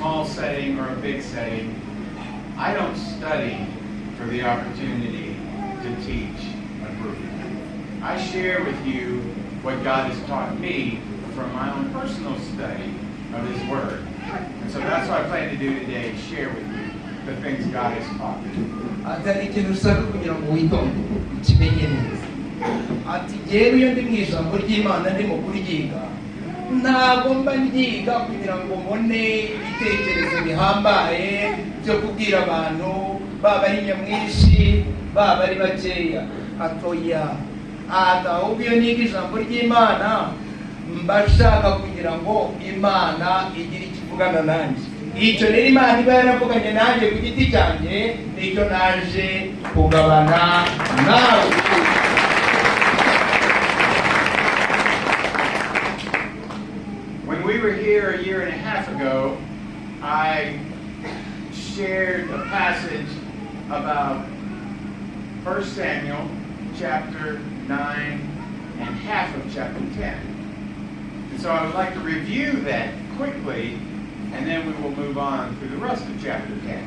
small setting or a big setting, I don't study for the opportunity to teach a group. I share with you what God has taught me from my own personal study of His Word. And so that's what I plan to do today, share with you the things God has taught me. Atari ikintu ushaka kugira ngo witonde ukimenye neza. Ati yewe iyo ndi mu ijambo ry'Imana ndimo kuryiga, ntabwo mba ndyiga kugira ngo mbone ibitekerezo bihambaye byo kubwira abantu, baba ari nyamwinshi baba ari bakeya. Atoya ahubwo iyo niga ijambo ry'Imana mba nshaka kugira ngo Imana igire ikivugana nanjye. Icyo rero Imana iba yaravuganye nanjye ku giti cyanjye, nicyo naje kugabana nawe. When we were here a year and a half ago, I shared a passage about 1 Samuel chapter 9 and half of chapter 10. And so I would like to review that quickly, and then we will move on through the rest of chapter 10.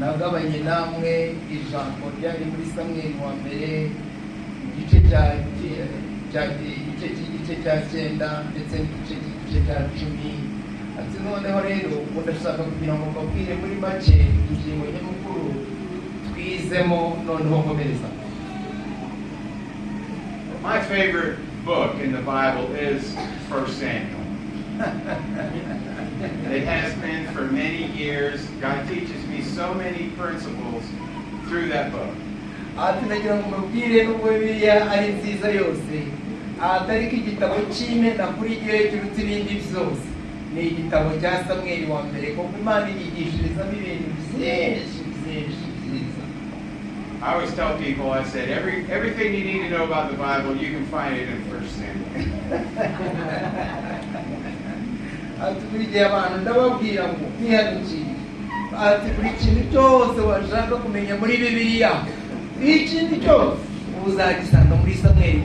Nagabanye namwe ijambo ryari muri Samweli wa mbere igice cya 9 ndetse n'igice cya 10. Ati noneho rero ndashaka kugira ngo mbabwire muri make ingingo nyamukuru twizemo noneho nkomereza. My favorite book in the Bible is 1 Samuel. It has been for many years. God teaches me so many principles through that book. Ati nagira ngo mbabwire nubwo Bibiliya ari nziza yose, atari ko igitabo cy'Imana kuri gihe kiruta ibindi byose ni igitabo cya Samweli wa mbere, kuko Imana yigishirizamo ibintu byinshi byiza. I always tell people, I said, everything you need to know about the Bible, you can find it in 1 Samuel. Ati buri gihe abantu ndababwira ngo ntihanukire, ati buri kintu cyose washaka kumenya muri Bibiliya, ikintu cyose uzagisanga muri Samweli.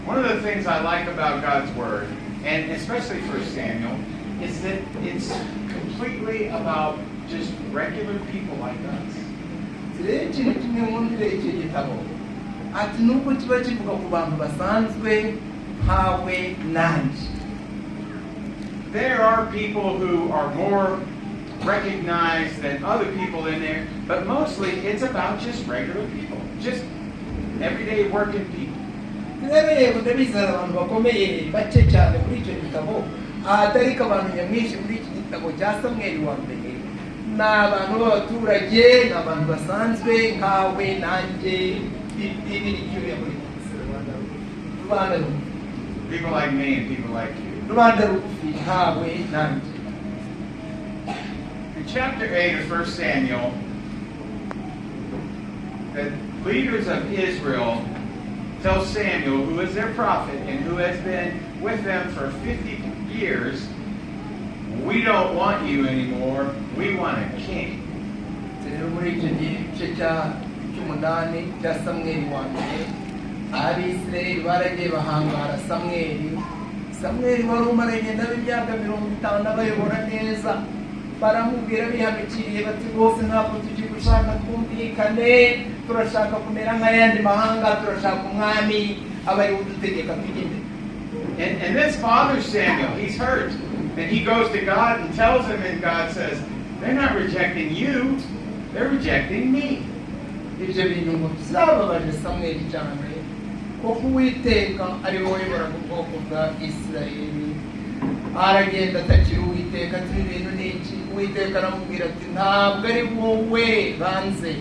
One of the things I like about God's Word, and especially 1 Samuel, is that it's completely about just regular people like us. Ikintu kimwe nkundira icyo gitabo, ati nuko kiba kivuga ku bantu basanzwe nkawe nanjye. There are people who are more recognized than other people in there, but mostly it's about just regular people, just everyday working people. Rero ndabizana abantu bakomeye bake cyane muri icyo gitabo, atari ko abantu nyamwinshi muri iki gitabo cya Samweli wa mbere, ni abantu b'abaturage, ni abantu basanzwe nkawe nanjye, ibiri muri rubanda rugufi. People like me and people like you. Rubanda rugufi nkawe nanjye. In chapter 8 of 1 Samuel, the leaders of Israel tell Samuel, who is their prophet and who has been with them for 50 years, we don't want you anymore, we want a king. Muri icyo gice cy'umunani cya Samweli wa mbere, Abisirayeli baragiye bahangara Samweli. Samweli wari umaranye nabo imyaka 50 abayobora neza, baramubwira bihanukiriye bati rwose ntabwo tugiye gushaka twumvikane, turashaka kumera nk'ayandi mahanga, turashaka umwami abari udutegeka tugende. And this bothers Samuel. He's hurt. And he goes to God and tells him, and God says, they're not rejecting you, they're rejecting me. Ibyo bintu ngo byababaje Samweli cyane, kuko Uwiteka ari wowe uyobora ubwoko bwa Isirayeli. Aragenda atakira Uwiteka ati ibintu n'iki. Uwiteka aramubwira ati ntabwo ari wowe banze,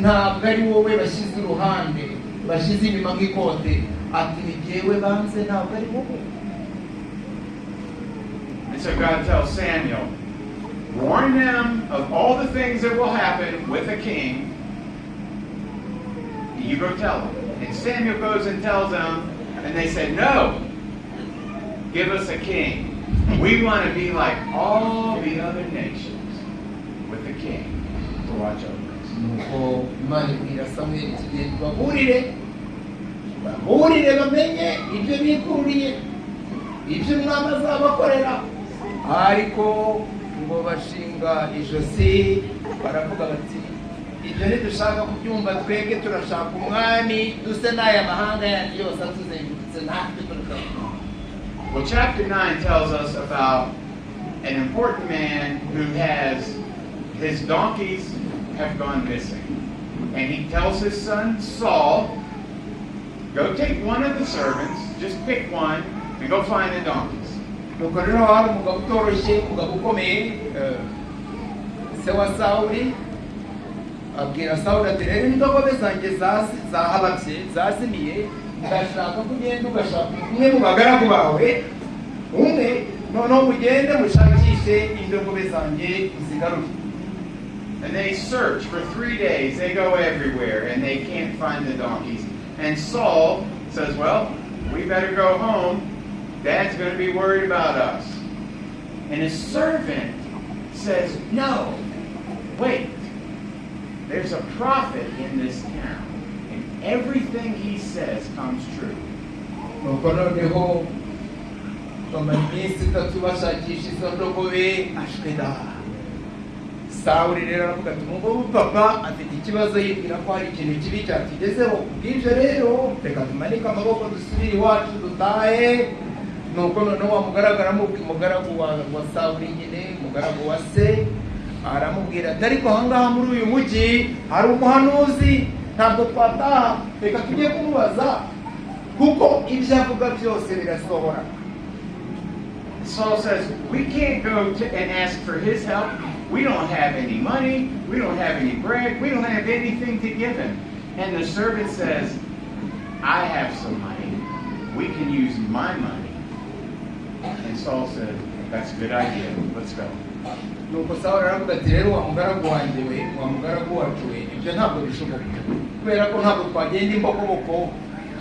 ntabwo ari wowe bashyize uruhande, bashyize inyuma nk'ikote, ati ni jyewe banze, ntabwo ari wowe. And so God tells Samuel, warn them of all the things that will happen with a king. You go tell them. And Samuel goes and tells them, and they say, no, give us a king. We want to be like all the other nations with a king to watch over us. Nuko Imana ibwira Samweli iti baburire bamenye ibyo bikururiye, ibyo umwami azabakorera. Ariko ngo bashinga ijosi baravuga bati ibyo ntidushaka kubyumva, twebwe turashaka umwami duse n'aya mahanga yandi yose atuzengurutse natwe turashaka. Well, chapter 9 tells us about an important man who has his donkeys have gone missing. And he tells his son Saul, go take one of the servants, just pick one, and go find the donkeys. Nuko rero hari umugabo utoroshye, umugabo ukomeye, se wa Sawuli abwira Sawuli ati rero indogobe zanjye zahababye zazimiye, ndashaka ko ugenda ugashaka umwe mu bagaragu bawe, umwe noneho mugende mushakishe indogobe zanjye uzigarure. And they search for 3 days. They go everywhere, and they can't find the donkeys. And Saul says, well, we better go home. Dad's going to be worried about us. And his servant says, no, wait. There's a prophet in this town, and everything he says comes true. Nuko noneho bamara iminsi 3 bashakisha izo ndogobe ashweda. Sawuli rero aravuga ati umugabo papa afite ikibazo, yibwira ko hari ikintu kibi cyatugezeho. Kubw'ibyo rero reka tumanike amaboko dusubire iwacu dutahe. Nuko noneho umugaragu wa Sawuli nyine, umugaragu wa se, aramubwira ati ariko ahangaha muri uyu mujyi hari umuhanuzi, ntabwo twataha, reka tujye kumubaza kuko ibyo avuga byose birasohora. Saul says, we can't go and ask for his help. We don't have any money. We don't have any bread. We don't have anything to give him. And the servant says, I have some money. We can use my money. And Saul said, that's a good idea. Let's go. Nuko Sawuli aravuga ati rero wa mugaragu wanjye we, wa mugaragu wacu we, ibyo ntabwo bishoboka, kubera ko ntabwo twagenda imbokoboko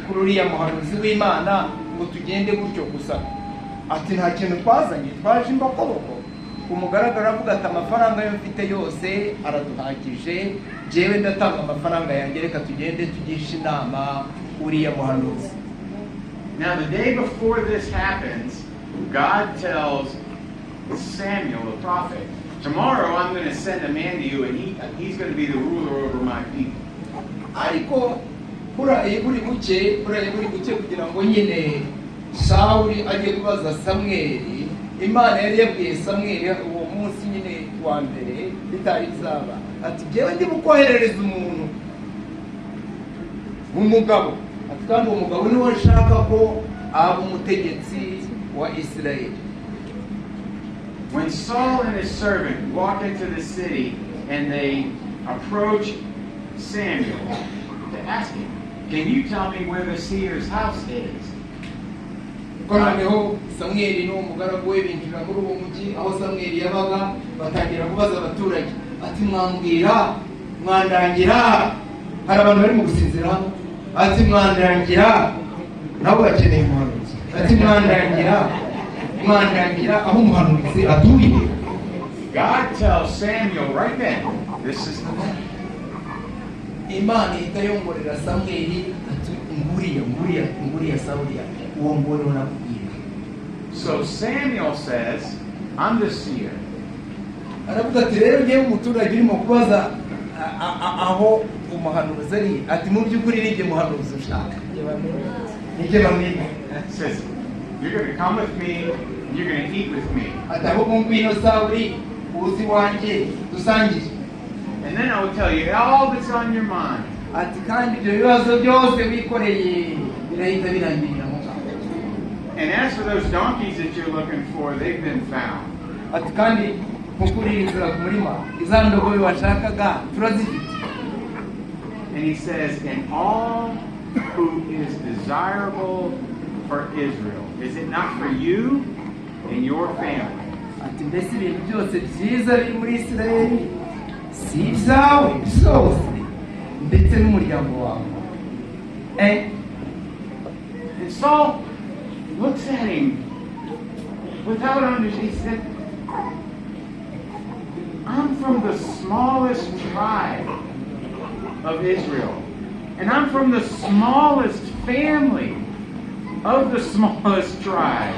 kuri uriya muhanuzi w'Imana ngo tugende gutyo gusa. Ati nta kintu twazanye, twaje imbokoboko. Umugaragu aravuga ati amafaranga yo mfite yose araduhagije, jewe ndatanga amafaranga yanjye, reka tugende tugisha inama uriya muhanuzi. Now the day before this happens, God tells Samuel the prophet, tomorrow I'm going to send a man to you, and he's going to be the ruler over my people. Ariko buraye buri buke kugira ngo nyine Sawuli ajye kubaza Samweli. Imana yari yabwiye Samweli uwo munsi nyine wa mbere bitari bizaba, ati jewe ndi bukoherereza umuntu umugabo, ati kandi uwo mugabo niwe nshaka ko aba umutegetsi wa Isirayeli. When Saul and his servant walk into the city and they approach Samuel to ask him, can you tell me where the seer's house is? Noneho Samweli n'uwo mugaragu we binjira muri uwo mujyi aho Samweli yabaga, batangira kubaza abaturage ati mwambwira, mwandangira, hari abantu bari mu gusinzira hano, ati mwandangira, nabo bakeneye umuhanuzi, ati mwandangira aho umuhanuzi atuye. God tells Samuel right then, this is the man. Imana itayongorera Samweli ati nguriya Sawuli uwo ngore nakubwira. So Samuel says, I'm the seer. Aravuga ati rero ngewe umuturage urimo kubaza aho umuhanuzi ari, ati mu by'ukuri nige muhanuzi ushaka. Nige bamenya. Says, you're going to come with me, and you're going to eat with me. Ati aho ngwino Sawuli uzi wanje dusangire. And then I will tell you all that's on your mind. Ati kandi ibyo bibazo byose wikoreye birahita birangirira mu Rwanda. And as for those donkeys that you're looking for, they've been found. Ati kandi mukurinzira ku murima iza ndogobe washakaga turazifite. And he says, and all who is desirable for Israel, is it not for you and your family? Ati mbese ibintu byose byiza biri muri Isirayeli si ibyawe byose ndetse n'umuryango wawe. And Saul looks at him without understanding. He said, I'm from the smallest tribe of Israel. And I'm from the smallest family of the smallest tribe.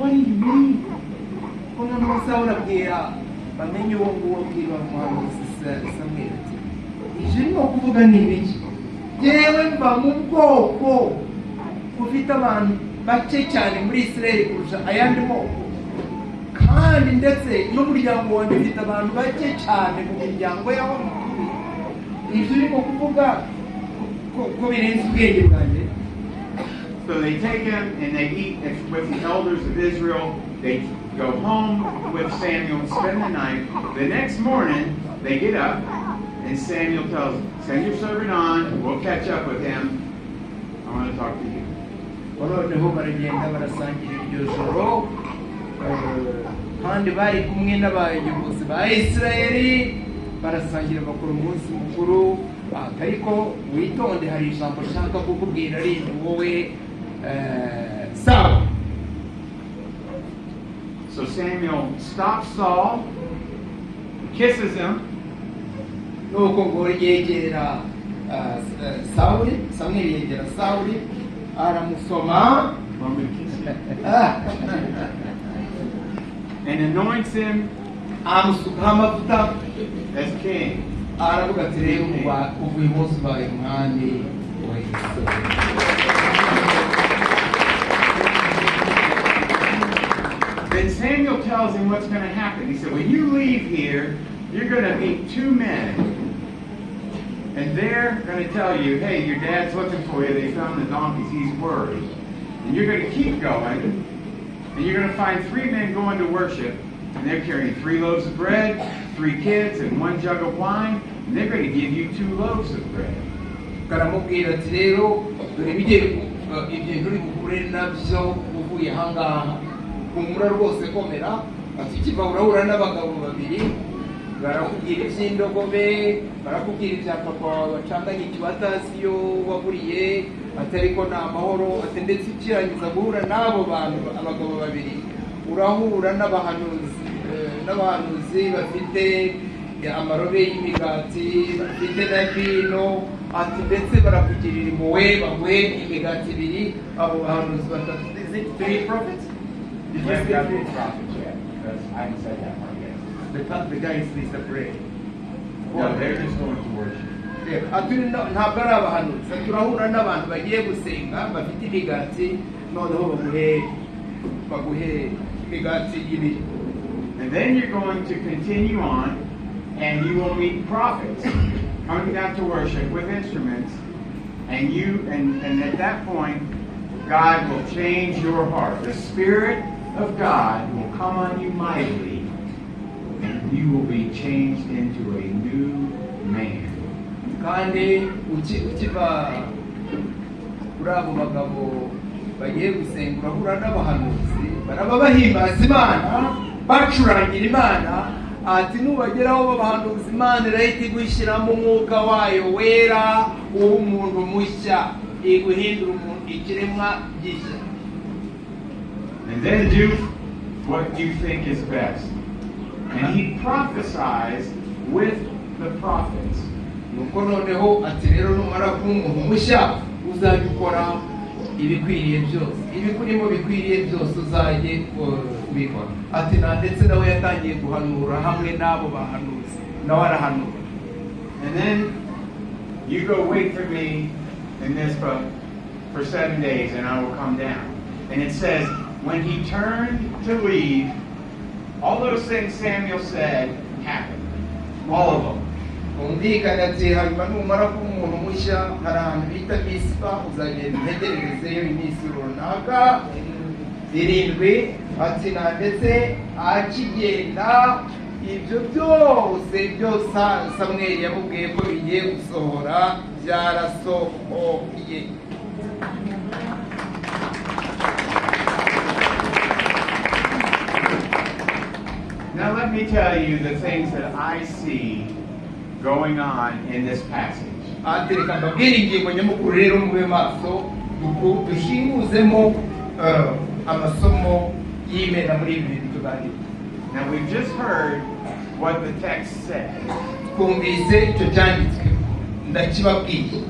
wari ibiri ko noneho Sawuli abwira bamenye uwo nguwo bwira umuhanuzi Samweli ati ije no kuvuga ni ibiki yewe mva mu bwoko ufite abantu bake cyane muri Israeli kurusha ayandi moko kandi ndetse n'umuryango wanjye ufite abantu bake cyane mu miryango y'aho ije no kuvuga ko birenze ubwenge bwanjye. So they take him and they eat with the elders of Israel. They go home with Samuel and spend the night. The next morning, they get up and Samuel tells them, send your servant on, we'll catch up with him. I want to talk to you. Noneho baragenda barasangira iryo joro kandi bari kumwe n'abayobozi ba Isirayeli barasangira bakora umunsi mukuru ariko witonde hari ijambo nshaka kukubwira rindi wowe Saul. So Samuel stops Saul, kisses him. Nuko ngo yegera Samweli yegera Sawuli aramusoma and anoints him amusukaho amavuta as king. aravuga ati rero uvuye umunsi ubaye umwami wa Isirayeli. Then Samuel tells him what's going to happen. He said, when you leave here, you're going to meet two men. And they're going to tell you, hey, your dad's looking for you. They found the donkeys. He's worried. And you're going to keep going. And you're going to find three men going to worship. And they're carrying 3 loaves of bread, 3 kids, and 1 jug of wine. And they're going to give you 2 loaves of bread. Karamubwira ati rero dore ibintu uri bukure nabyo uvuye ahangaha kumura rwose komera ati kiva urahura n'abagabo babiri barakubwira iby'indogobe barakubwira ibya papa wacanganye ikibatasiyo waburiye atariko ni amahoro ati ndetse ukirangiza guhura n'abo bantu abagabo babiri urahura n'abahanuzi bafite amarobe y'imigati bafite na vino ati ndetse barakugirira impuhwe baguhe imigati ibiri abo bahanuzi batatu. Is it 3 prophets? Did you say 3 prophets? Yeah, I haven't said that part yet. The guys is the bread. No, they're just going to worship. Ati ntabwo ari abahanuzi turahura n'abantu bagiye gusenga bafite imigati noneho baguhe imigati ibiri. And then you're going to continue on, and you will meet prophets coming down to worship with instruments, and at that point, God will change your heart. The Spirit of God will come on you mightily, and you will be changed into a new man. Kandi ukiva kuri abo bagabo bagiye gusenga urahura n'abahanuzi baraba bahimbaza Imana bacurangira Imana ati nubageraho babahanuza Imana irahita igushyiramo umwuka wayo wera umuntu mushya iguhindura umuntu ikiremwa gishya. And then do what you think is best. And he prophesies with the prophets. Nuko noneho ati rero numara kuba umuntu mushya uzajya ukora ibikwiriye byose ibikurimo bikwiriye byose uzajye ubikora. Ati ndetse nawe yatangiye guhanura hamwe n'abo bahanuzi nawe arahanura. And then you go wait for me in this book for 7 days and I will come down. And it says, when he turned to leave, all those things Samuel said happened. All of them. Umvikana ati hanyuma numara kuba umuntu mushya hari ahantu bita Misipa uzagenda utegererezeyo iminsi runaka 7. Ati ndetse akigenda ibyo byose Samweli yamubwiye ko bigiye gusohora byarasohoye. Now let me tell you the things that I see going on in this passage. Ati reka mbabwire ingingo nyamukuru rero mube maso dushinguzemo amasomo y'Imana muri ibi bintu tuganira. Now we've just heard what the text said. Twumvise icyo cyanditswe ndakibabwiye.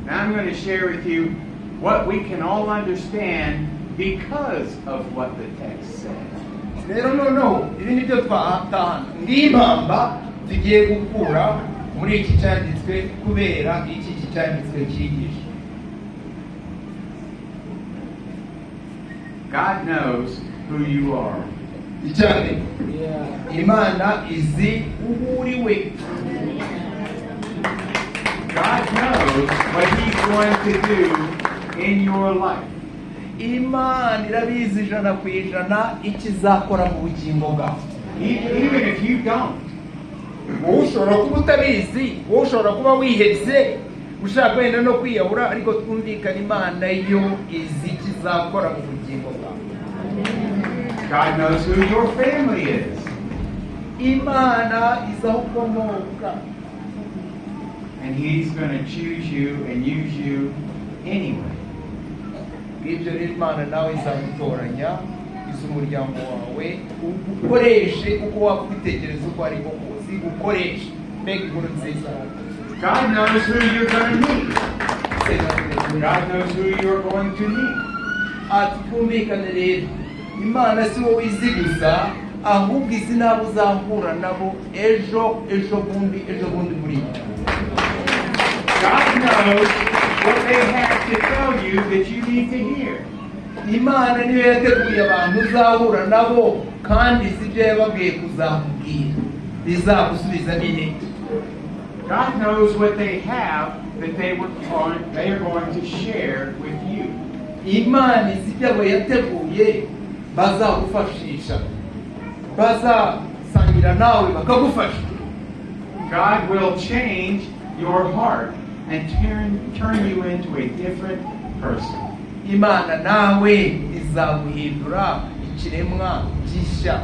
Now I'm going to share with you what we can all understand because of what the text said. rero noneho ibi ni byo twahana ng'impamba tugiye gukura muri iki cyanditswe kubera iki cyanditswe cyigisha. God knows who you are. Icyane Imana izi uwo uri we. God knows what He's going to do in your life. Imana irabizi ijana ku ijana ikizakora mu bugingo bwawe. Even if you don't. Wowe ushobora kuba utabizi, wowe ushobora kuba wihebye ushaka wenda no kwiyahura, ariko twumvikana Imana yo izi ikizakora mu bugingo bwawe. God knows who your family is. Imana izi aho ukomoka. And He's going to choose you and use you anyway. Ibyo rero Imana nawe izagutoranya, izi umuryango wawe, ukoreshe uko wakwitegereza uko ari ko kose, ukoreshe. Mbega inkuru nziza. God knows who you're going to meet. God knows who you're going to meet. Ati twumvikane rero, Imana si wowe izi gusa, ahubwo izi n'abo uzahura nabo ejo bundi muri iki. God knows what they have to tell you that you need to hear. Imana niyo yateguye abantu uzahura nabo, kandi si ibyo yababwiye kuzakubwira bizagusubizamo intege. God knows what they have that they are going to share with you. Imana izi ibyo yateguye bazagufashisha, bazasangira nawe bakagufasha. God will change your heart and turn you into a different person. Imana nawe izaguhindura ikiremwa gishya,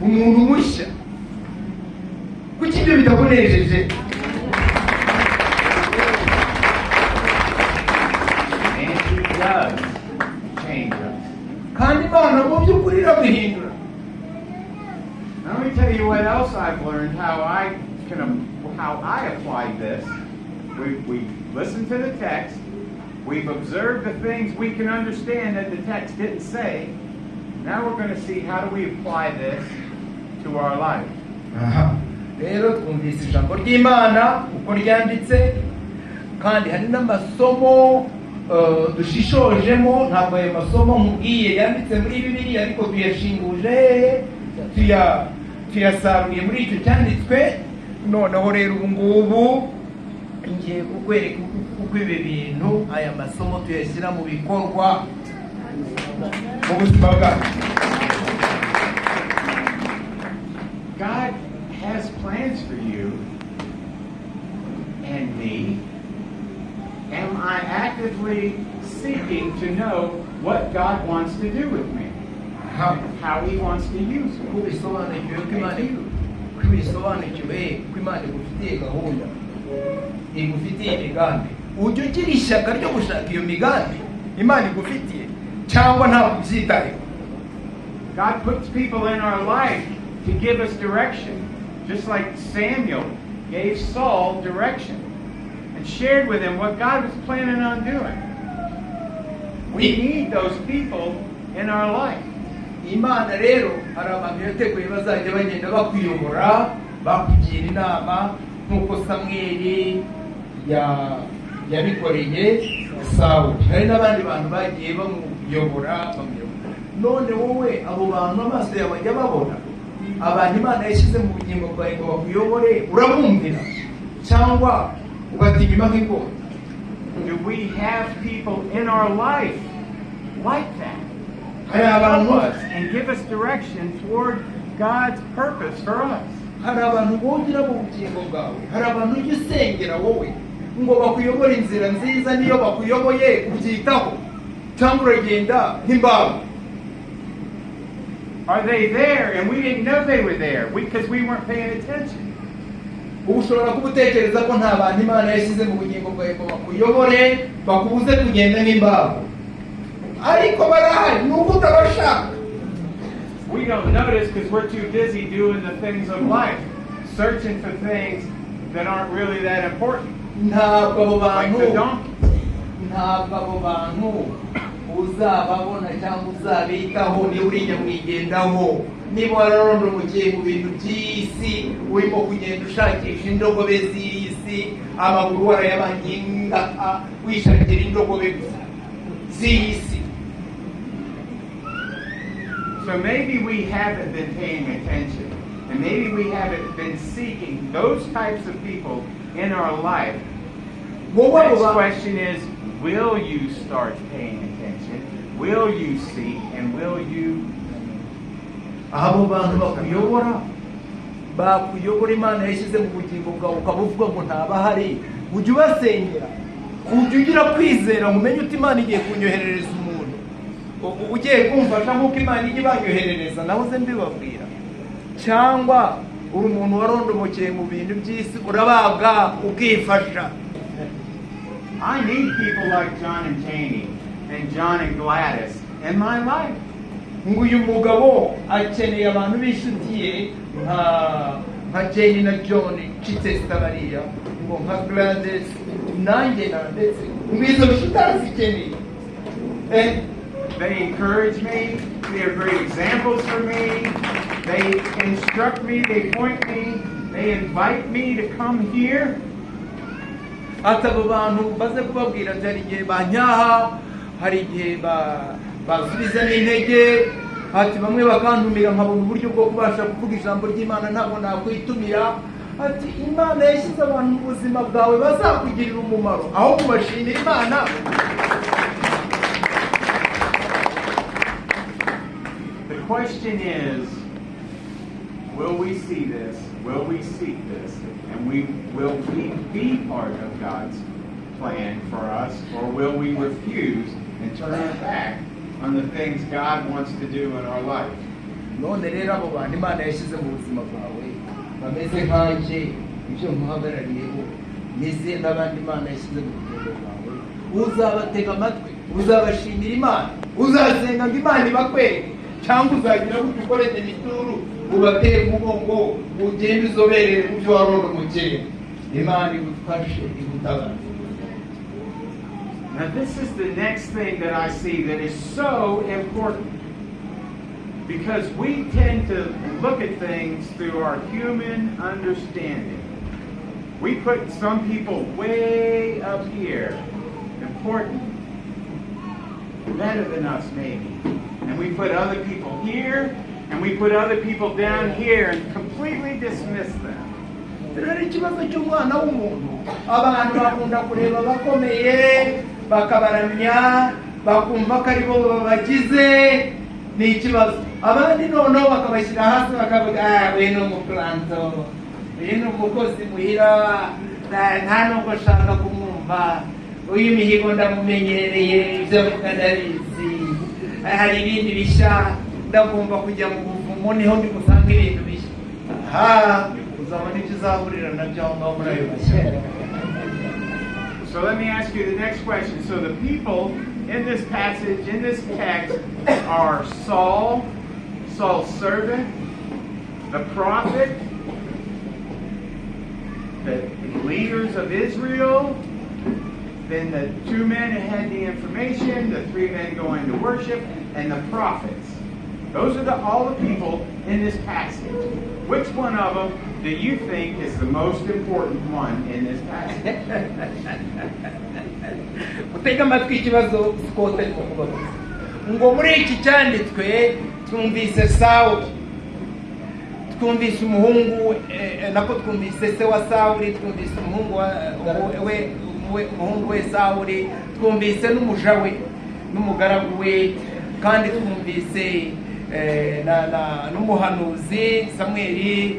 umuntu mushya. Kuki ibyo bitakunejeje? And He does change us. Kandi Imana mu by'ukuri iraguhindura. Now let me tell you what else I've learned, how I applied this. We listened to the text. We've observed the things we can understand that the text didn't say. Now we're going to see how do we apply this to our life. Rero twumvise ijambo ry'Imana uko ryanditse, kandi hari n'amasomo dushishojemo. Ntabwo ayo masomo nkubwiye yanditse muri Bibiliya, ariko tuyashinguje tuyasaruye muri icyo cyanditswe. Noneho rero ubu ngubu ngiye kukwereka uko ibi bintu, aya masomo tuyashyira mu bikorwa mu buzima bwacu. God has plans for you and me. Am I actively seeking to know what God wants to do with me? How He wants to use me? Kubisobanukiwe ko Imana igufitiye gahunda, igufitiye imigambi. Ujya ugira ishyaka ryo gushaka iyo migambi Imana igufitiye, cyangwa ntabwo ubyitayeho? God puts people in our life to give us direction, just like Samuel gave Saul direction and shared with him what God was planning on doing. We need those people in our life. Imana rero hari abantu yateguye bazajya bagenda bakuyobora, bakugira inama, nk'uko Samweli yabikoreye Sawuli. Hari n'abandi bantu bagiye bamuyobora. None wowe abo bantu amaso yawe ajya babona, abantu Imana yashyize mu bugingo bwawe ngo bakuyobore, urabumvira cyangwa ugatinyuma nk'ingona? Do we have people in our life like that? Help us and give us direction toward God's purpose for us. Hari abantu bogira mu bugingo bwawe, hari abantu ujya usengera wowe ngo bakuyobore inzira nziza, niyo bakuyoboye ubyitaho cyangwa uragenda nk'imbaho. Are they there and we didn't know they were there because we weren't paying attention? Ushobora kuba utekereza ko nta bantu Imana yashyize mu bugingo bwawe ngo bakuyobore, bakubuze kugenda nk'imbaho, ariko barahari nuko utabashaka. We don't notice because we're too busy doing the things of life, searching for things that aren't really that important. Ntabwo abo bantu uzababona cyangwa uzabitaho niba uri nyamwigendaho, niba wararondorokeye mu bintu by'isi urimo kugenda ushakisha indogobe z'isi, amaguru warayabanye ingata wishakira indogobe gusa z'isi. So maybe we haven't been paying attention, and maybe we haven't been seeking those types of people in our life. Next question is, will you start paying attention? Will you seek? And will you... abo bantu bakuyobora Imana yashyize mu bugingo bwawe ukaba uvuga ngo ntabahari, ujye ubasengera, ujye ugira kwizera, umenye uti Imana igiye kunyoherereza umuntu ugiye kumfasha nk'uko Imana ijya ibanyoherereza. nahoze mbibabwira, cyangwa uri umuntu warondomokeye mu bintu by'isi urabaga ukifasha. I need people like John and Janie and John and Gladys in my life. ngo uyu mugabo akeneye abantu b'inshuti ye nka Janie na John Chitesta bariya, ngo nka Gladys nanjye ndetse ngo izo nshuti arazikeneye. They encourage me. They are great examples for me. They instruct me. They point me. They invite me to come here. ati abo bantu baze kubabwira ati hari igihe banyaha, hari igihe basubiza n'intege, ati bamwe bakantumira nkabona uburyo bwo kubasha kuvuga ijambo ry'Imana ntabwo nakwitumira. ati Imana yashyize abantu mu buzima bwawe bazakugirira umumaro aho kubashimira Imana. The question is, will we see this? Will we seek this? And will we be part of God's plan for us? Or will we refuse and turn our back on the things God wants to do in our life? none rero abo bantu Imana yashyize mu buzima bwawe bameze nkanje, ibyo muhagarariyeho nize n'abandi Imana yashyize mu buzima bwawe, uzabatega amatwi, uzabashimira Imana, uzasenga ngo Imana ibakwereke, cyangwa uzagira ngo ukoreze mituru ubatere umugongo ugende uzoberere mu byo warondomokeye. Imana igufashe igutabara. Now this is the next thing that I see that is so important, because we tend to look at things through our human understanding. We put some people way up here, important, better than us maybe, and we put other people here, and we put other people down here and completely dismiss them. Rero ikibazo cy'umwana w'umuntu, abantu bakunda kureba bakomeye bakabaramya bakumva ko aribo babagize, ni ikibazo. Abandi noneho bakabashyira hasi bakavuga we ni umuplanto, we ni umukozi muhira, nta nubwo nshaka kumwumva, uyu mihigo ndamumenyereye, ibyo avuga ndabizi, hari ibindi bishya ndagomba kujya mu buvumo niho ndi gusanga ibintu bishya. Uzabona ibyo uzahurira nabyo aho ngaho muri ayo mashyaka. So let me ask you the next question. So the people in this passage, in this text, are Saul, Saul's servant, the prophet, the leaders of Israel, then the two men who had the information, the three men going to worship, and the prophets. Those are all the people in this passage. Which one of them do you think is the most important one in this passage? Utega amatwi ikibazo Scott ariko kubaza. Ngo muri iki cyanditswe twumvise Sawuli, twumvise umuhungu nako twumvise se wa Sawuli, twumvise umuhungu we Sawuli, twumvise n'umuja we n'umugaragu we, kandi twumvise n'umuhanuzi Samweli,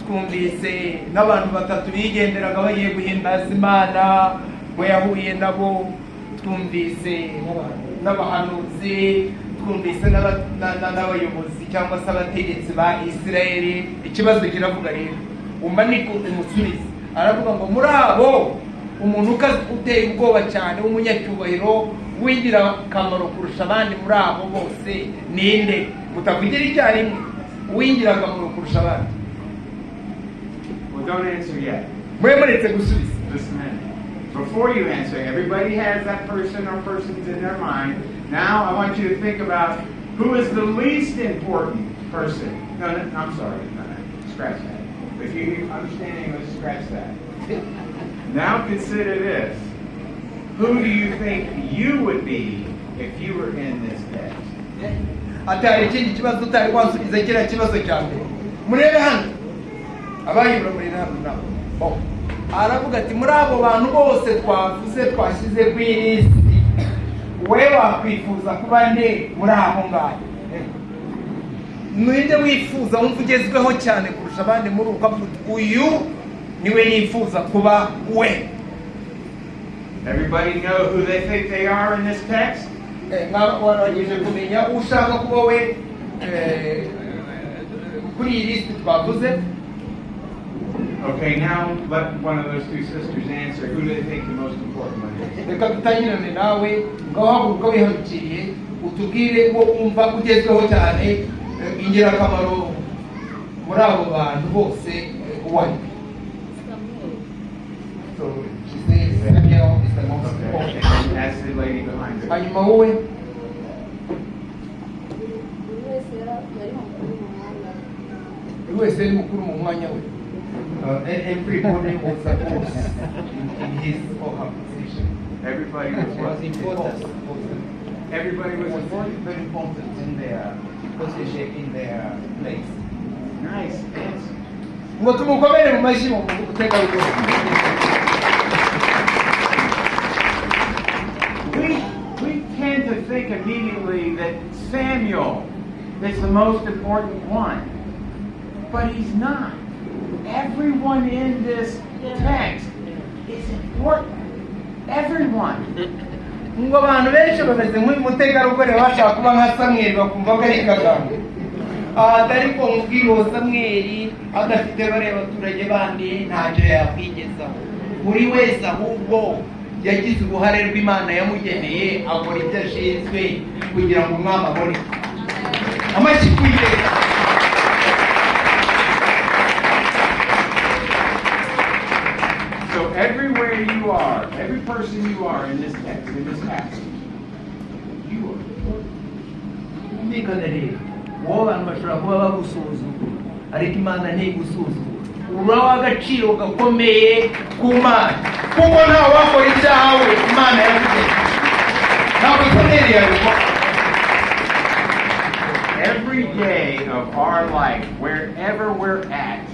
twumvise n'abantu batatu bigenderaga bagiye guhimbaza Imana we yahuye nabo, twumvise n'abahanuzi, twumvise n'abayobozi cyangwa se abategetsi ba Isirayeli. Ikibazo kiravuga rero umaniko umusubizi aravuga ngo muri abo umuntu uteye ubwoba cyane w'umunyacyubahiro wigira akamaro kurusha abandi muri abo bose ninde? Mutavugira icyarimwe wingira akamaro kurusha abandi. Well, don't answer yet. Mwemuretse gusubiza. Listen in. before you answer, everybody has that person or persons in their mind. Now I want you to think about who is the least important person. No, I'm sorry. No, scratch that. If you understand English, scratch that. Now consider this. Who do you think you would be if you were in this text? Atari ikindi kibazo utari wansubiza kiriya kibazo cya mbere. Murebe hano. Abayibura muri hano. Aravuga ati muri abo bantu bose twavuze twashyize ku ilisiti, we wakwifuza kuba nde muri aho ngaho? Ninde wifuza wumva ugezweho cyane kurusha abandi muri uko avuga uyu niwe nifuza kuba we? Everybody know who they think they are in this text? Warangije kumenya ushaka kuba we kuri iyi lisiti twavuze? Okay, now let one of those two sisters answer. Who do they think the most important one is? Reka dutangirane nawe ngahaguruka wihagikiriye utubwire uwo wumva ugezweho cyane ingirakamaro muri abo bantu bose uwari. So she says Samuel is the most important. Okay, that's the lady behind her. Hanyuma wowe? Buri wese ari mukuru mu mwanya we. Everybody was supposed in his or her position. Everybody was important. Everybody was important. Very important in their position, in their place. Nice answer. Ngo tumukomere mu mashyi mu guteka ruguru. We tend to think immediately that Samuel is the most important one, but he's not. Everyone in this text is important. Everyone. Ngo abantu benshi bameze nk'umutegarugori bashaka kuba nka Samweli bakumva ko ari Kagame. Ariko mubwiro Samweli adafite bareba abaturage bandi ntacyo yakwigezaho. Buri wese ahubwo yagize uruhare rw'Imana yamugeneye akora ibyo ashinzwe kugira ngo umwami abone. Amashyi kuyireka. So everywhere you are, every person you are in this text, in this passage, you are important. Ndikanere wowe abantu bashobora kuba bagusuzugura ariko Imana ntigusuzugura. Uri w'agaciro gakomeye ku Mana kuko ntawe wakora ibyawe Imana yagutegetse. Ntabwo Samweli yabikora. Every day of our life, wherever we're at,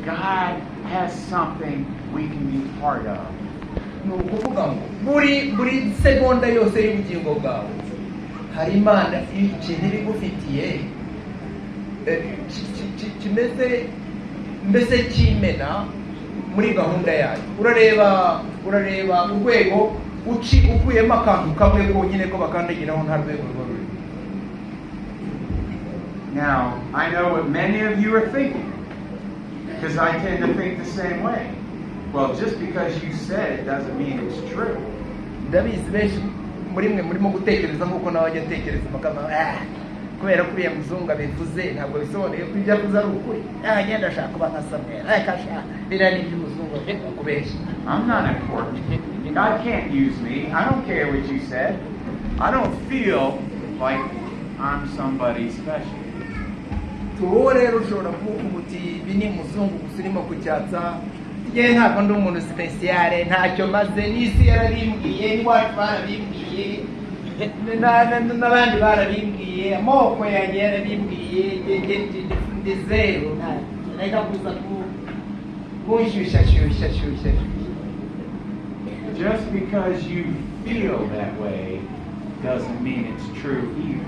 God has something we can be part of. Ni ukuvuga ngo buri segonda yose y'ubugingo bwawe hari Imana ikintu iri gufitiye kimeze mbese kimena muri gahunda yayo. Urareba urwego ukuyemo akantu kamwe konyine ko bakandagiraho nta rwego rwo. Now, I know what many of you are thinking, because I tend to think the same way. Well, just because you said it doesn't mean it's true. Ndabizi benshi muri mwe murimo gutekereza nk'uko nawe ajya atekereza bakama kubera kuriya muzungu abivuze ntabwo bisobanuye ko ibyo avuze ari ukuri. Agenda ashaka kuba nka Samweli akashaka biriya ni iby'umuzungu akubeshya. I'm not important. God can't use me. I don't care what you said. I don't feel like I'm somebody special. Tuwo rero ushobora kuvuga uti ibi ni muzungu gusa urimo kucyatsa. Ye ntabwo ndi umuntu special, ntacyo maze n'isi yarabimbwiye, n'iwacu barabimbwiye, n'abandi barabimbwiye, amoko yanjye yarabimbwiye, ndi zero. Reka gusa kunshyushya. Just because you feel that way doesn't mean it's true either.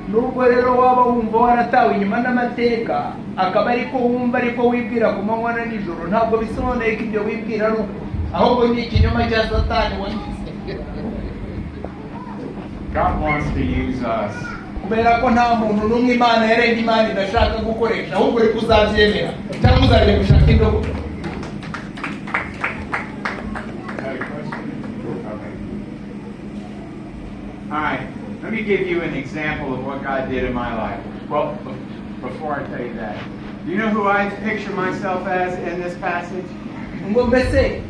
Nubwo rero waba wumva waratawe inyuma n'amateka akaba ariko wumva ariko wibwira ku manywa na nijoro ntabwo bisobanuye ko ibyo wibwira ari ukuri ahubwo ni ikinyoma cya Satani wagize. God wants to use us. Kubera ko nta muntu n'umwe Imana yaremye Imana idashaka gukoresha ahubwo uri kuzabyemera cyangwa uzajya gushaka indobo. All right, let me give you an example of what God did in my life. Well, before I tell you that, do you know who I picture myself as in this passage? Ngo mbese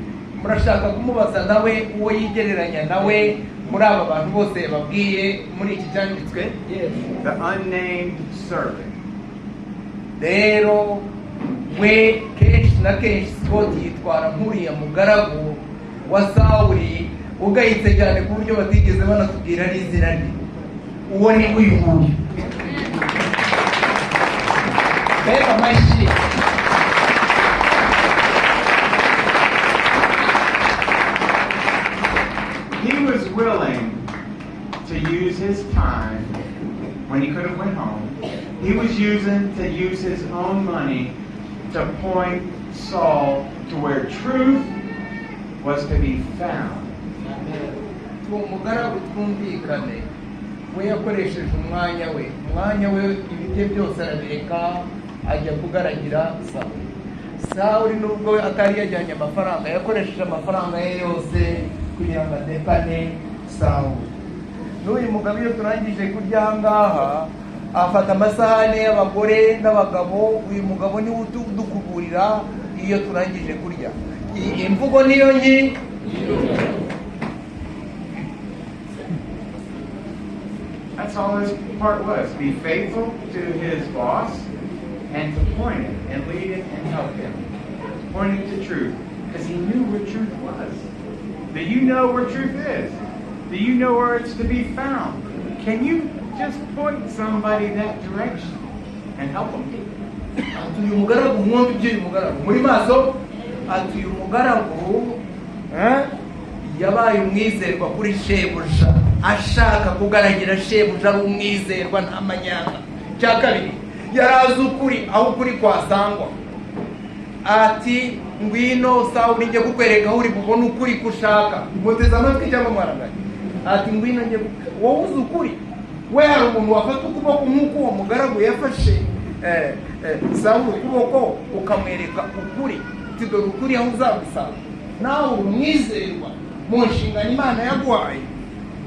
murashaka kumubaza nawe uwo yigereranya nawe muri aba bantu bose babwiye muri iki cyanditswe? The unnamed servant. Rero we kenshi na kenshi Scott yitwara nk'uriya mugaragu wa Sawuli ugayitse cyane ku buryo batigeze banatubwira n'izina rye. Uwo ni Uy'Umukozi. Mbega amashyi. He was willing to use his time when he could have went home. He was to use his own money to point Saul to where truth was to be found. Umugaragu twumvikane we yakoresheje umwanya we ibite byose arabireka ajya kugaragira Sawuli nubwo atari yajyanye amafaranga yakoresheje amafaranga ye yose kugira ngo adekane Sawuli. N'uyu mugabo iyo turangije kurya ngaha afata amasahane y'abagore n'abagabo, uyu mugabo niwe udukuburira iyo turangije kurya. Imvugo niyo nyi. That's all his part was, be faithful to his boss and to point him and lead him and help him. Point him to truth, because he knew where truth was. Do you know where truth is? Do you know where it's to be found? Can you just point somebody that direction and help them? Uyu mugaragu mwumva ibyo uyu mugaragu muri maso ati uyu mugaragu yabaye umwizerwa kuri shebuja, ashaka kugaragira shebuja ari umwizerwa nta manyanga. Cya kabiri yarazi ukuri aho ukuri kwasangwa. Ati ngwino Sawuli njye kukwereka aho uri bubone ukuri kushaka. Muteze amatwi cyangwa mwaranganye? Ati ngwino njye wowe uzi ukuri. We hari umuntu wafata ukuboko nk'uko uwo mugaragu yafashe Sawuli ukuboko ukamwereka ukuri. Ati dore ukuri aho uzagusanga. Nawe uri umwizerwa mu nshingano Imana yaguhaye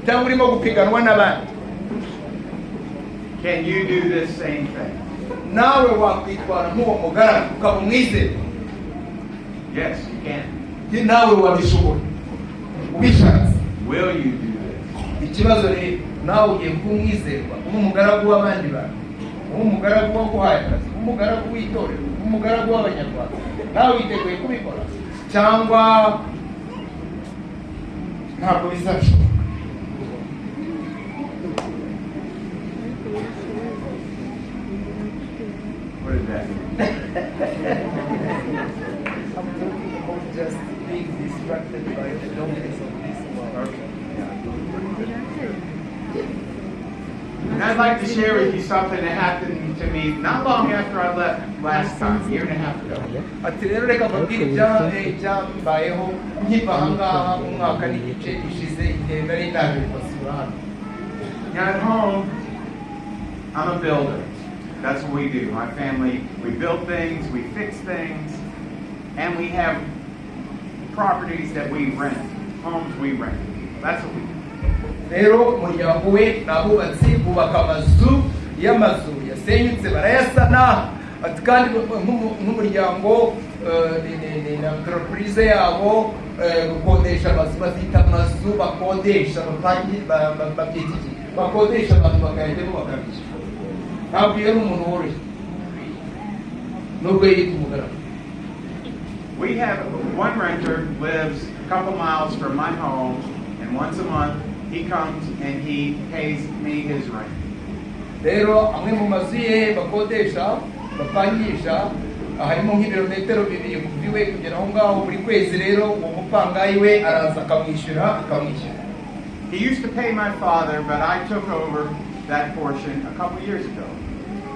cyangwa urimo gupiganwa n'abandi. Can you do this same thing? Nawe wakwitwara nk'uwo mugaragu ukaba umwizerwa? Yes, you can. Nawe wabishobora ubishatse. Will you do this? Ikibazo rero nawe ugiye kuba umwizerwa, uba umugaragu w'abandi bantu, uba umugaragu waguhaye akazi, uba umugaragu w'itorero, uba umugaragu w'abanyarwanda. Nawe witeguye kubikora cyangwa ntabwo bizashoboka? What is that? I'm talking about just being distracted by the noise of this world. And I'd like to share with you something that happened to me not long after I left last time, a year and a half ago. Ati rero reka mbabwire ibyambayeho nkiva aha ngaha umwaka n'igice gishize igihe nari naje kubasura hano. Now at home, I'm a builder. That's what we do. My family, we build things, we fix things, and we have properties that we rent, homes we rent. That's what we do. Rero umuryango we nabubatsi bubaka amazu y'amazu yasenyutse barayasana. Ati kandi nk'umuryango na entreprise yabo gukodesha amazu, bazita amazu bakodesha babyitiki bakodesha abantu bakayajyamo bakabishyura. Ntabwo iyo ari umuntu woroshye nubwo yita umugaragu. We have one renter lives a couple miles from my home, and once a month he comes and he pays me his rent. Rero amwe mu mazu ye bakodesha bapangisha harimo nk'ibirometero 2 kuva iwe kugera aho ngaho buri kwezi. Rero uwo mupangayi we araza akamwishyura. He used to pay my father, but I took over that portion a couple years ago.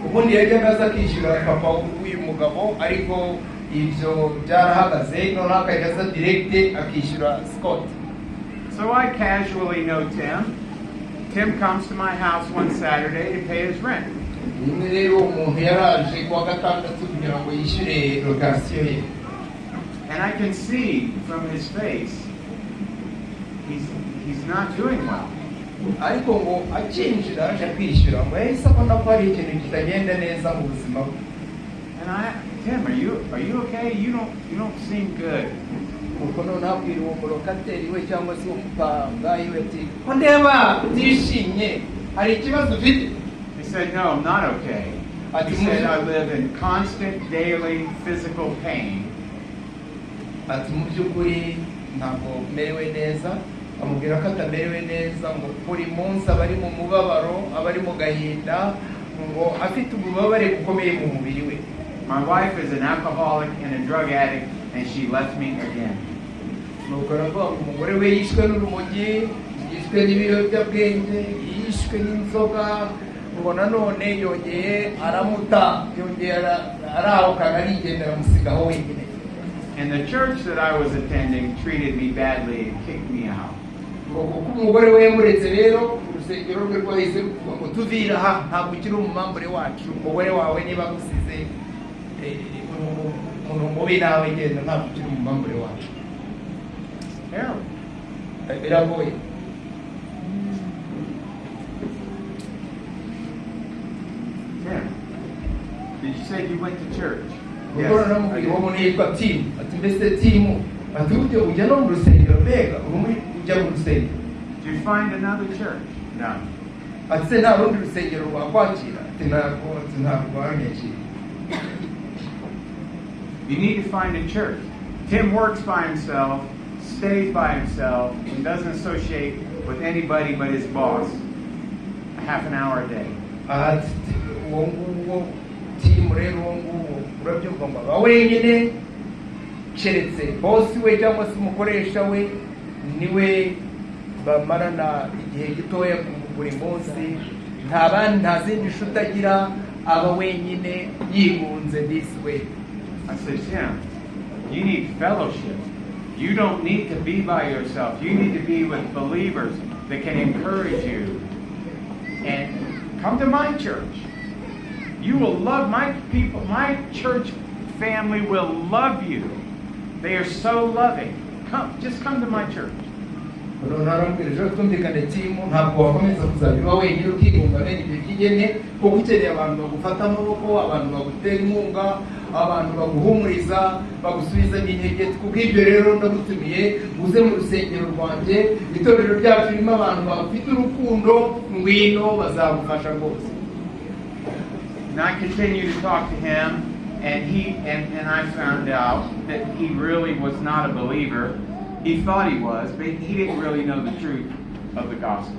Ubundi yajyaga aza akishyura papa w'uyu mugabo, ariko ibyo byarahagaze noneho akajya direct akishyura Scott. So I casually know Tim. Tim comes to my house one Saturday to pay his rent. Rimwe rero umuntu yaraje kuwa gatandatu kugira ngo yishyure location ye. And I can see from his face he's not doing well. Ariko ngo akinjira aje kwishyura ngo yahise abona ko hari ikintu kitagenda neza mu buzima bwe. And Tim, are you okay? You don't seem good. nuko noneho abwira uwo murokateri we cyangwa se uwo mupangayi we ati ko ndeba utishimye hari ikibazo ufite. He said, no, I'm not okay. He said, I live in constant daily physical pain. Ati mu by'ukuri ntabwo merewe neza, amubwira ko atamerewe neza, ngo buri munsi aba ari mu mubabaro, aba ari mu gahinda, ngo afite ububabare bukomeye mu mubiri we. My wife is an alcoholic and a drug addict, and she left me again. Nuko aravuga ngo umugore we yishwe n'urumogi, yishwe n'ibiyobyabwenge, yishwe n'inzoga, ngo nanone yongeye aramuta, yongeye arahukana arigendera musigaho wenyine. And the church that I was attending treated me badly and kicked me out. Umugore we yamuretse rero urusengero rwe rwahise ruvuga ngo tuvira aha ntabwo ukiri umumambure wacu, umugore wawe niba agusize umuntu mubi nawe genda ntabwo ukiri umumambure wacu. Biragoye. Did you say you went to church? Yes. Umuntu yitwa Timu, ati mbese Timu, ati ujya no mu rusengero mbega ujya mu rusengero. Did you find another church? No. Ati se nta rundi rusengero rwakwakira? Ati ntabwo wanyakira. You need to find a church. Tim works by himself, stays by himself, and doesn't associate with anybody but his boss. A half an hour a day. Timu rero uwo nguwo urabyumva ngo aba wenyine keretse bosi we cyangwa se umukoresha we niwe bamarana igihe gitoya buri munsi, nta zindi nshuti agira, aba wenyine yigunze this way. I said, Tim, you need fellowship. You don't need to be by yourself. You need to be with believers that can encourage you. And come to my church. You will love my people. My church family will love you. They are so loving. Just come to my church. Twumvikane Timu ntabwo wakomeza kuzajya wenyine ukigunga bene ibyo by'igene, kuko ukeneye abantu bagufata amaboko, abantu bagutera inkunga, abantu baguhumuriza, bagusubiza intege. Kuko ibyo rero ndagutumiye uze mu rusengero rwanjye, itorero ryacu ririmo abantu bafite urukundo, ngwino bazagufasha rwose. And I continued to talk to him, and I found out that he really was not a believer. He thought he was, but he didn't really know the truth of the gospel.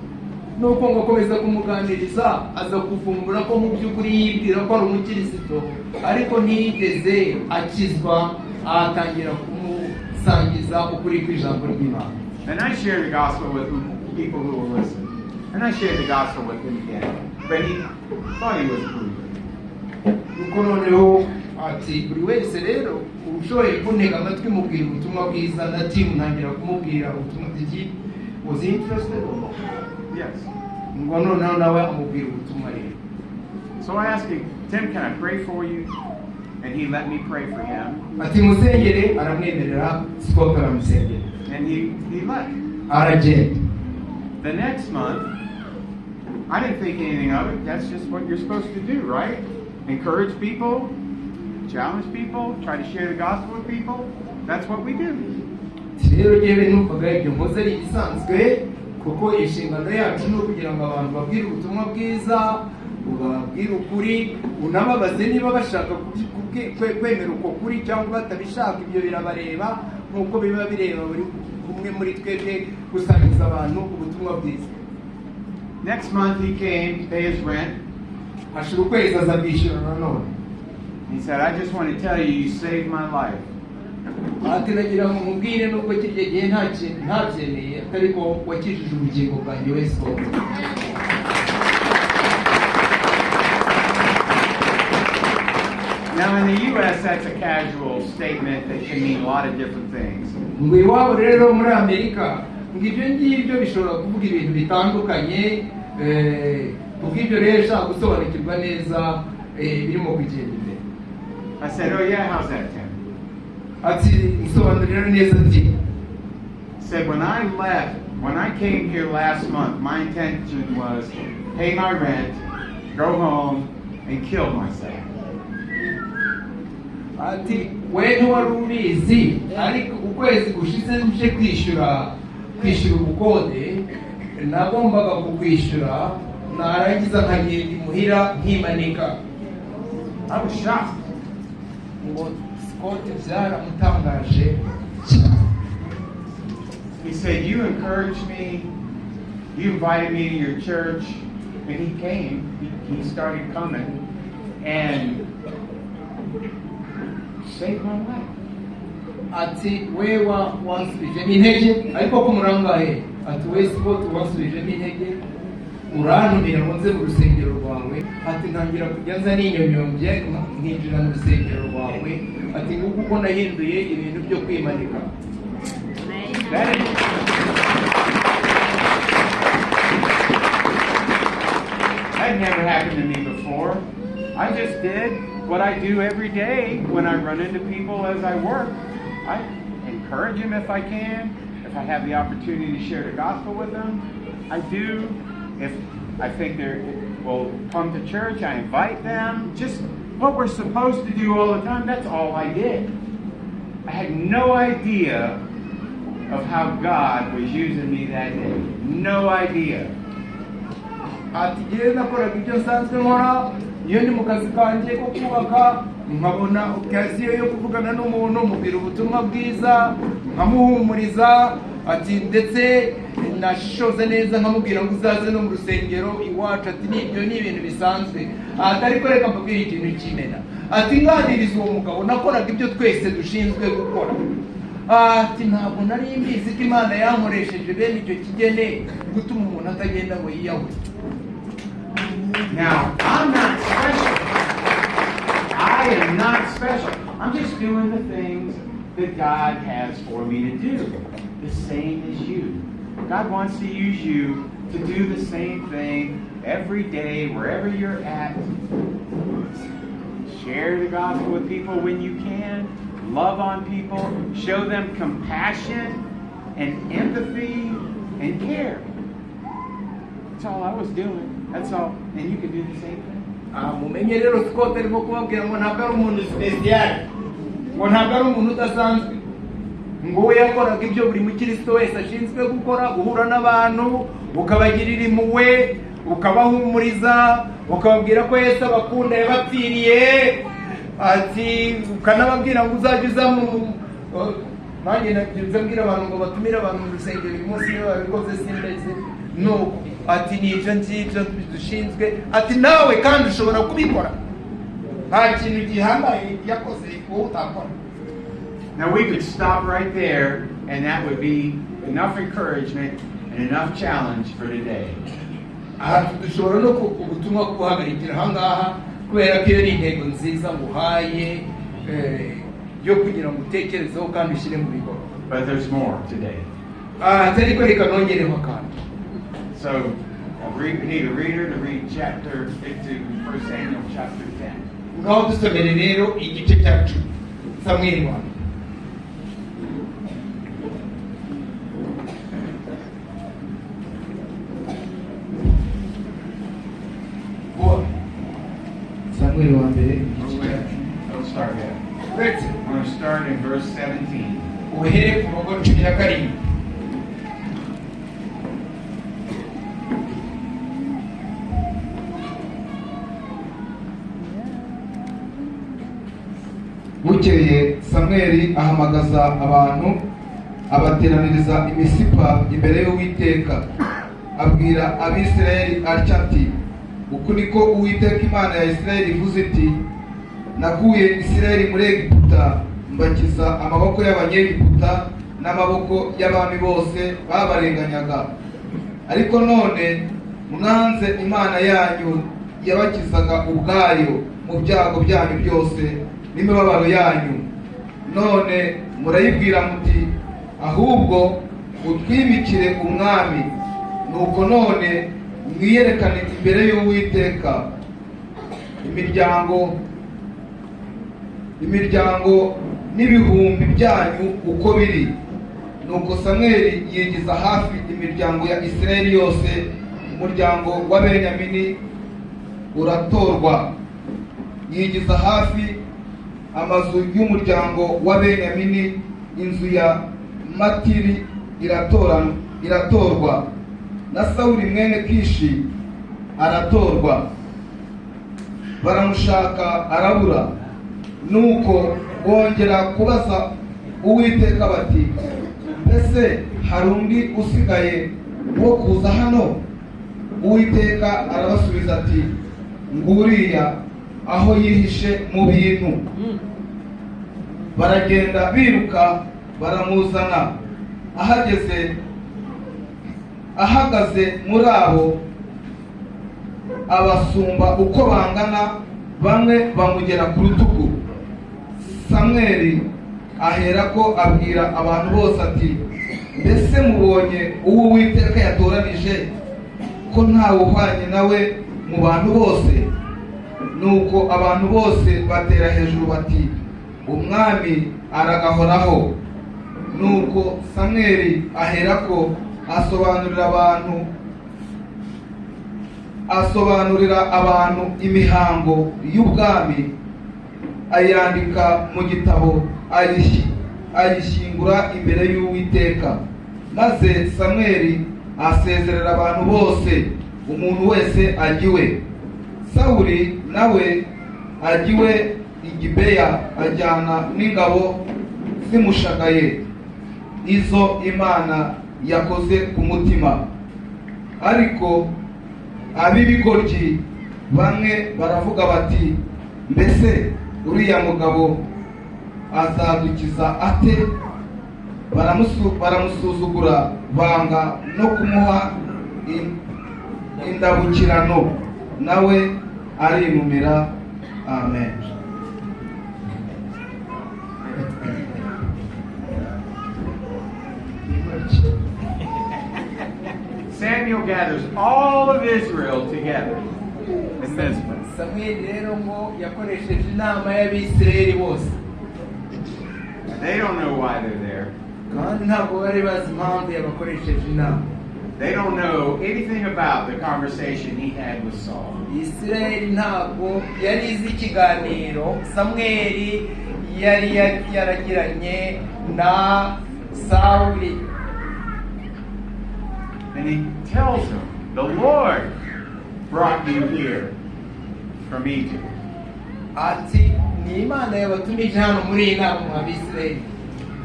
Nuko ngakomeza kumuganiriza aza kuvumbura ko mu by'ukuri yibwira ko ari umukristo, ariko ntiyigeze akizwa, atangira kumusangiza ukuri kw'ijambo ry'Imana. And I shared the gospel with people who were listening. And I shared the gospel with him again. But he thought he was a believer. Nuko noneho ati buri wese rero ushoboye kuntega amatwi mubwira ubutumwa bwiza, na Timu ntangira kumubwira ubutumwa bwiza. Was he interested? Yes. Ngo noneho nawe amubwira ubutumwa rero. So I asked him, Tim, can I pray for you? And he let me pray for him. Ati musengere, aramwemerera, Scott aramusengera. And he left. Aragenda. The next month, I didn't think anything of it. That's just what you're supposed to do, right? Encourage people, challenge people, try to share the gospel with people. That's what we do. Rero yewe numvaga ibyo mpoze ari ibisanzwe, kuko inshingano yacu ni ukugira ngo abantu babwire ubutumwa bwiza, ubabwire ukuri, unababaze niba bashaka kwemera uko kuri cyangwa batabishaka. Ibyo birabareba nk'uko biba bireba buri kumwe muri twebwe gusangiza abantu ubutumwa bwiza. Next month he came to pay his rent. Hashira ukwezi aza kwishyura nanone. He said, I just want to tell you, you saved my life. Ati nagira ngo mubwire nubwo kirya gihe ntabyemeye, ariko wakijije ubugingo bwanjye wese wose. Now in the U.S. that's a casual statement that can mean a lot of different things. Ngo iwabo rero muri Amerika ngo ibyo ngibyo bishobora kuvuga ibintu bitandukanye, kuko ibyo rero ushaka gusobanukirwa neza birimo kugenda imbere. I said, oh yeah, how's that, Tim? Ati isobanurira neza ati. Said when I came here last month, my intention was pay my rent, go home, and kill myself. ati we ntiwari ubizi ariko ukwezi gushize nje kwishyura ubukode nagombaga kukwishyura narangiza nkagenda imuhira nkimanika. I was shocked. Ngo Scott byaramutangaje. He said, you encouraged me, you invited me to your church, and he came, he started coming, and saved my life. Ati we wansubije intege ariko ko murangaye ati we Scott wansubije intege urantumira ngo nze mu rusengero rwawe ati ntangira kujya nza n'inyonyomvye nkinjira mu rusengero rwawe ati nguko uko nahinduye ibintu byo kwimanika. That never happened to me before. I just did what I do every day when I run into people as I work. I encourage them if I can. If I have the opportunity to share the gospel with them, I do. If I think they will come to church, I invite them. Just what we're supposed to do all the time, that's all I did. I had no idea of how God was using me that day. No idea. Ati je nakoraga ibyo nsanzwe nkora iyo ndi mu kazi kanjye ko kubaka nkabona okaziyo yo kuvugana n'umuntu mubwira ubutumwa bwiza nkamuhumuriza ati ndetse nashoze neza nkamubwira ngo uzaze no mu rusengero iwacu ati nibyo ni ibintu bisanzwe atari ko reka mbabwira ikintu kimena ati nganiriza uwo mugabo nakoraga ibyo twese dushinzwe gukora ati ntabwo nari mbizi ko Imana yankoresheje bene icyo kigene gutuma umuntu atagenda ngo yiyahure. Now, I'm not special. I am not special. I'm just doing the things that God has for me to do. The same as you. God wants to use you to do the same thing every day, wherever you're at. Share the gospel with people when you can. Love on people. Show them compassion and empathy and care. That's all I was doing. That's all. And you can do the same thing. Mumenye rero Scott arimo kubabwira ngo ntabwo ari umuntu special, ngo ntabwo ari umuntu udasanzwe, ngo we yakoraga ibyo buri mukristo wese ashinzwe gukora, guhura n'abantu ukabagirira impuhwe ukabahumuriza ukababwira ko Yesu abakunda yabapfiriye ati ukanababwira ngo uzajye uza mu nanjye nabyuze mbwira abantu ngo batumire abantu mu rusengero uyu munsi iyo babikoze sindetse nuko ati nibyo ngibyo dushinzwe ati nawe kandi ushobora kubikora nta kintu gihambaye yakoze wowe utakora. Now we could stop right there and that would be enough encouragement and enough challenge for today. Dushobora no ubutumwa kubuhagarikira ahangaha kubera ko iyo ni intego nziza nguhaye yo kugira ngo utekerezeho kandi ushyire mu bikorwa. But there's more today. Atari ko reka nongereho kandi. So we need a reader to read chapter into 1 Samuel chapter 10. Ngaho dusomere rero igice cya 10 Samweli wa Samweli wa mbere Let's start there. Let's I'm going to start in verse 17. uhere ku murongo 17. Bukeye Samweli ahamagaza abantu abateraniriza i Misipa imbere y'Uwiteka abwira Abisirayeli atya ati uku niko Uwiteka Imana ya Isirayeli ivuze iti nakuye Isirayeli muri Egiputa mbakiza amaboko y'Abanyegiputa n'amaboko y'abami bose babarenganyaga ariko none mwanze Imana yanyu yabakizaga ubwayo mu byago byanyu byose n'imibabaro yanyu none murayibwira muti ahubwo utwimikire umwami nuko none mwiyerekane imbere y'Uwiteka imiryango n'ibihumbi byanyu uko biri. Nuko Samweli yigiza hafi imiryango ya Isirayeli yose, umuryango wa Benyamini uratorwa, yigiza hafi amazu y'umuryango wa Benyamini, inzu ya Matiri iratorwa, na Sawuli mwene Kishi aratorwa. Baramushaka arabura. Nuko bongera kubaza Uwiteka bati, mbese hari undi usigaye wo kuza hano? Uwiteka arabasubiza ati, nguriya aho yihishe mu bintu. Baragenda biruka baramuzana. Ahagaze muri abo, abasumba uko bangana, bamwe bamugera ku rutugu. Samweli aherako abwira abantu bose ati, mbese mubonye uwo Uwiteka yatoranije, ko ntawe uhwanye nawe mu bantu bose? Nuko abantu bose batera hejuru bati, umwami aragahoraho. Nuko Samweli aherako asobanurira abantu imihango y'ubwami, ayandika mu gitabo, ayishyingura imbere y'Uwiteka. Maze Samweli asezerera abantu bose, umuntu wese agiwe. Sawuli nawe agiwe i Gibeya, ajyana n'ingabo zimushagaye, izo Imana yakoze ku mutima. Ariko ab'ibigoryi bamwe baravuga bati, mbese uriya mugabo azadukiza ate? Baramusuzugura, banga no kumuha indabukirano, nawe arinumira. Amen. Samuel gathers all of Israel together in Mizpah. Samweli rero ngo yakoresheje inama y'Abisirayeli bose. They don't know why they're there. Kandi ntabwo bari bazi impamvu yabakoresheje inama. They don't know anything about the conversation he had with Saul. Isirayeli ntabwo yari izi ikiganiro Samweli yari yaragiranye na Sawuli. And he tells him, the Lord brought you here from Egypt. Ati ni Imana yabatumije hano muri iyi nama mu Abisirayeli.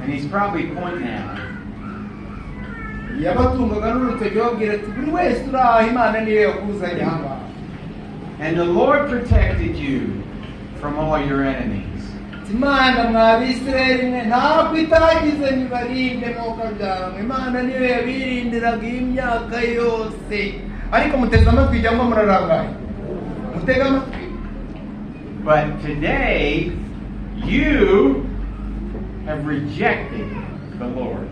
And he's probably pointing at him. Yabatungaga n'urutoki babwira ati buri wese uraha Imana niyo yakuzanye hano. And the Lord protected you from all your enemies. Imana mwa Abisirayeli mwe ntabwo itagize nibarinde mukabyara. Imana niyo yabirindiraga imyaka yose. Ariko muteze amatwi cyangwa murarangaye? Mutega amatwi. But today, you have rejected the Lord.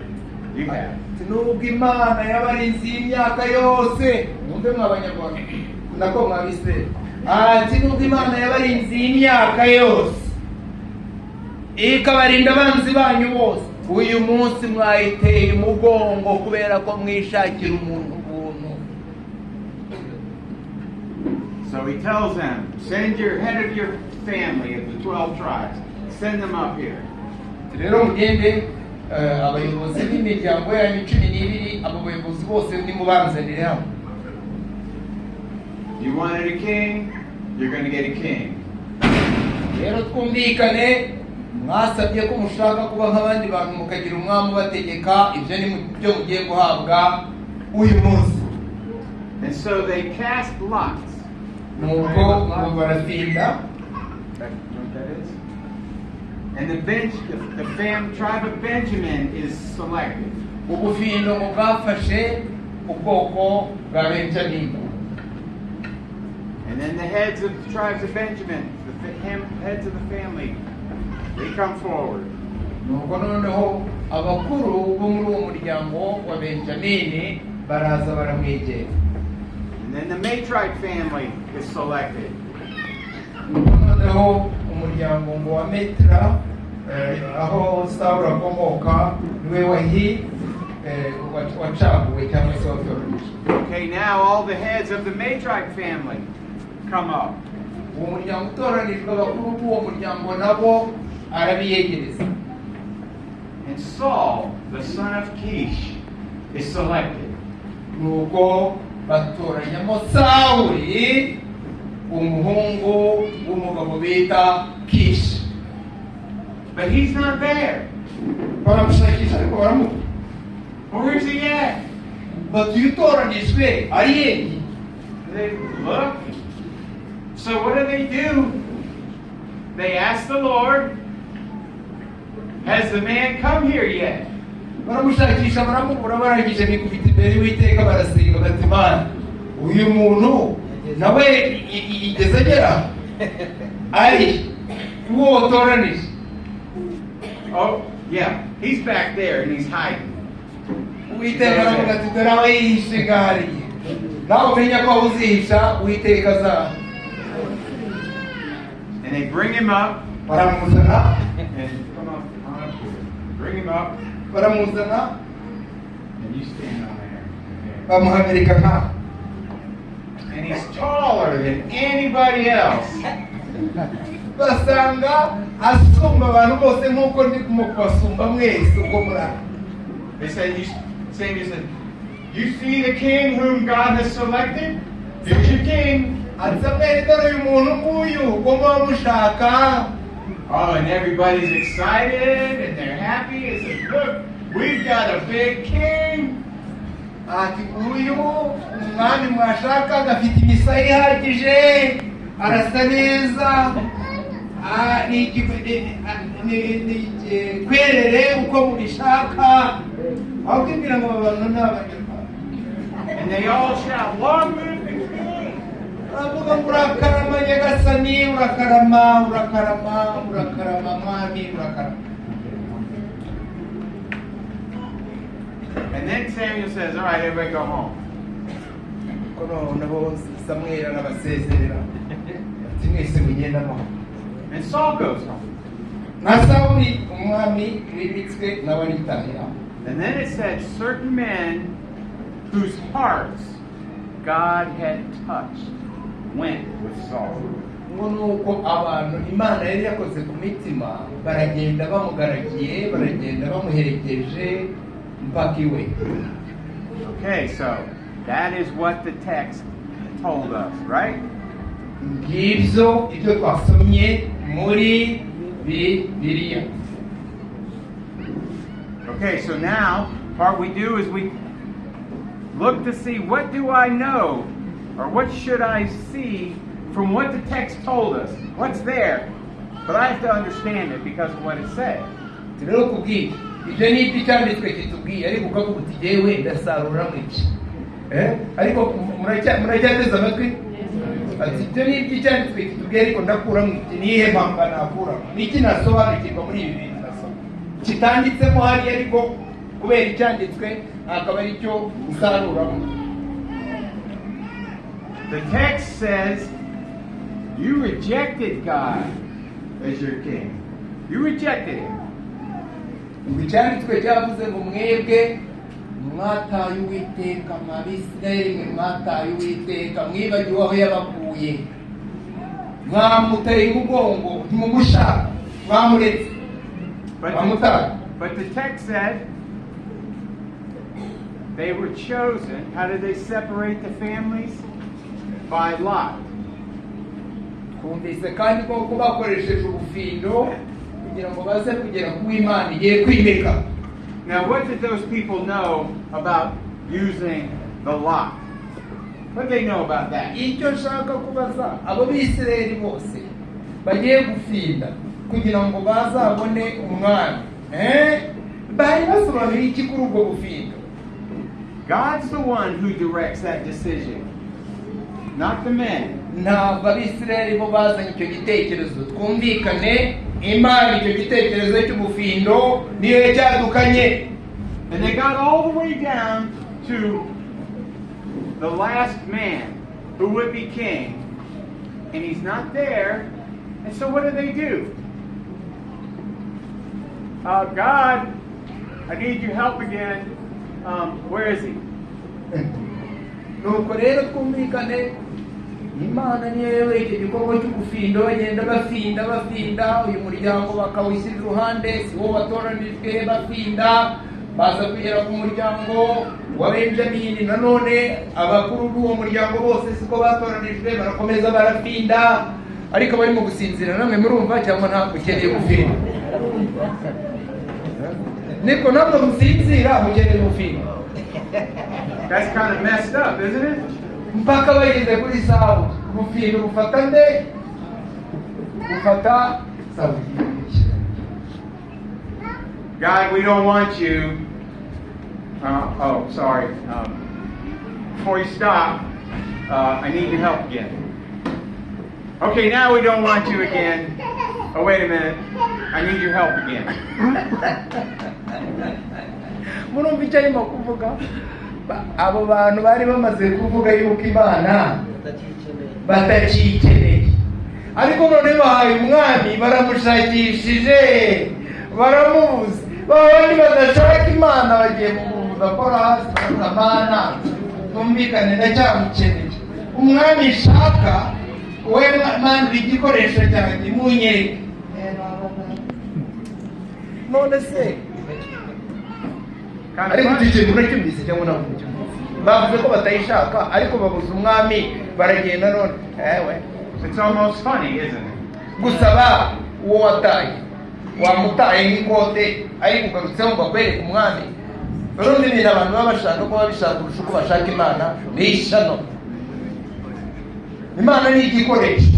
You have. Nubwo Imana yabarinze imyaka yose, mwumve mw'Abanyarwanda nako mw'Abisirayeli. Ati nubwo Imana yabarinze imyaka yose, ikabarinda abanzi banyu bose, uyu munsi mwayiteye umugongo kubera ko mwishakira umuntu ubuntu. So he tells them, send your head of your family of the 12 tribes, send them up here. Rero mugende abayobozi b'imiryango yanyu 12, abo bayobozi bose nimubanzanire hano. You wanted a king, you're going to get a king. Rero twumvikane, mwasabye ko mushaka kuba nk'abandi bantu mukagira umwami ubategeka, ibyo ni byo mugiye guhabwa uyu munsi. And so they cast lots. Nuko barafinda. And the tribe of Benjamin is selected. Ubufindo bwafashe ubwoko bwa Benjamini. And then the heads of the tribes of Benjamin, heads of the family, they come forward. Nuko noneho abakuru bo muri uwo muryango wa Benjamini baraza baramwegera. And then the Matrite family is selected. Noneho umuryango wa Metra, aho Sawuli akomoka, niwe wacaguwe cyangwa se watoranyije. Okay, now all the heads of the Matrite family come up. Uwo muryango utoranijwe, abakuru b'uwo muryango nabo arabiyegereza. And Saul, the son of Kish, is selected. Nuko batoranyamo Sawuli umuhungu w'umugabo bita Kishi. But he's not there. Baramushakisha ariko baramubura. Where's he at? Batuye utoranijwe ari hehe? They look. So what do? They ask the Lord, has the man come here yet? Baramushakisha baramubura, barangije bikubita imbere y'Uwiteka barasenga bati Mana uyu muntu nawe igeze agera ari uwo utoranije. Oh, yeah, he's back there and he's hiding. Uwiteka aravuga ati dore aho yihishe ngahariye, nawe umenya ko aho uzihisha Uwiteka azaza. And they bring him up. Baramuzana, And come up here. Bring him up. baramuzana, And you stand on there. bamuhagarika nkaho. And he's taller than anybody else. Basanga asumba abantu bose nk'uko ndi kubasumba mwese uko murara. They said, Samuel said, you see the king whom God has selected? Here's your king. Ati Samweli dore uyu muntu nguyu uwo muba mushaka. Oh, and everybody's excited and they're happy. They said, look, we've got a big king. Ati uyu umwami mwashaka afite imisaya ihagije, arasa neza, kwerere uko mubishaka. Wakubwira ngo abantu ni abanyarwanda. And they all shout, long live the king. Avuga ngo urakarama nyagasani, urakarama, urakarama, urakarama mwami, urakarama. And then Samuel says, all right, everybody go home. Kono nabo Samweli arabasezerera. Ati mwese mugenda amahoro. And Saul goes home. Na Sawuli umwami wimitswe nawe aritahira. And then it said, certain men whose hearts God had touched went with Saul. Ngo nuko abantu Imana yari yakoze ku mitima baragenda bamugaragiye, baragenda bamuherekeje mpaka iwe. Okay, so that is what the text told us, right? Ngibyo ibyo twasomye muri Bibiliya. Okay, so now what we do is we look to see what do I know or what should I see from what the text told us. What's there? But I have to understand it because of what it said. Rero kubwira ibyo ni ibyanditswe kitubwiye ariko ukavuga uti jewe ndasarura mwiki. Ariko muracyateza amatwi? Ati ibyo ni ibyanditswe kitubwiye ariko ndakura mwiki. Nihe mpamba nakura? Niki nasobanukirwa muri ibi bintu nasoma? Kitanditsemo hari ariko kubera icyanditswe akaba ari cyo usaruramo. The text says you rejected God as your king. You rejected him. Icyanditswe cyavuze ngo mwebwe mwataye Uwiteka, Abisirayeli mwe mwataye Uwiteka, mwibagiwe aho yabakuye, mwamuteye umugongo ntimumushaka, mwamuretse, mwamutaye. But the text said they were chosen. How did they separate the families? By lot. Twumvise kandi ko bakoresheje ubufindo kugira ngo baze kugera ku Imana igiye kwimika. Now, what did those people know about using the lot? What did they know about that? Icyo nshaka kubaza abo Bisirayeli bose bagiye gufinda kugira ngo bazabone umwami, bari basobanuriye iki kuri ubwo bufindo? God's the one who directs that decision, not the men. Ntabwo Abisirayeli bo bazanye icyo gitekerezo. Twumvikane, Imana icyo gitekerezo cy'ubufindo niyo cyadukanye. And they got all the way down to the last man who would be king, and he's not there. And so what do? God, I need your help again. Where is he? Nuko rero twumvikane, Imana niyo yewe icyo gikorwa cyo gufinda, bagenda bafinda uyu muryango bakawushyira iruhande, si wo watoranijwe, bafinda baza kugera ku muryango wa Benjamini. Nanone abakuru b'uwo muryango bose siko batoranijwe, barakomeza barafinda, ariko barimo gusinzira. Namwe murumva cyangwa ntabwo ukeneye gufinda? Niko ntabwo musinzira, mukeneye gufinda. That's kind of messed up, isn't it? Mpaka bageze kuri Sawuli, gufinda gufata nde? Gufata Sawuli. God, we don't want you. Sorry. Before you stop, I need your help again. Okay, now we don't want you again. Oh, wait a minute. I need your help again. Murumva icyo arimo kuvuga? Abo bantu bari bamaze kuvuga yuko Imana batakikeneye, ariko none bahaye umwami, baramushakishije, baramubuze. Babandi badashaka Imana bagiye kumubuza ko hasi Imana tumvikane ndacyamukeneye. Umwami shaka we Mana igikoresho cyanjye munyereke. None se ariko tuje muracyumvise cyangwa navuga bavuze ko batayishaka, ariko babuze umwami, baragenda. None It's almost funny, isn't it? gusaba uwo wataye, wamutaye nk'ikote ariko ugarutseho bakwereka umwami. Urundi ibintu abantu baba bashaka ko babishaka kurusha uko bashaka Imana ni ishano. Imana ni igikoresho.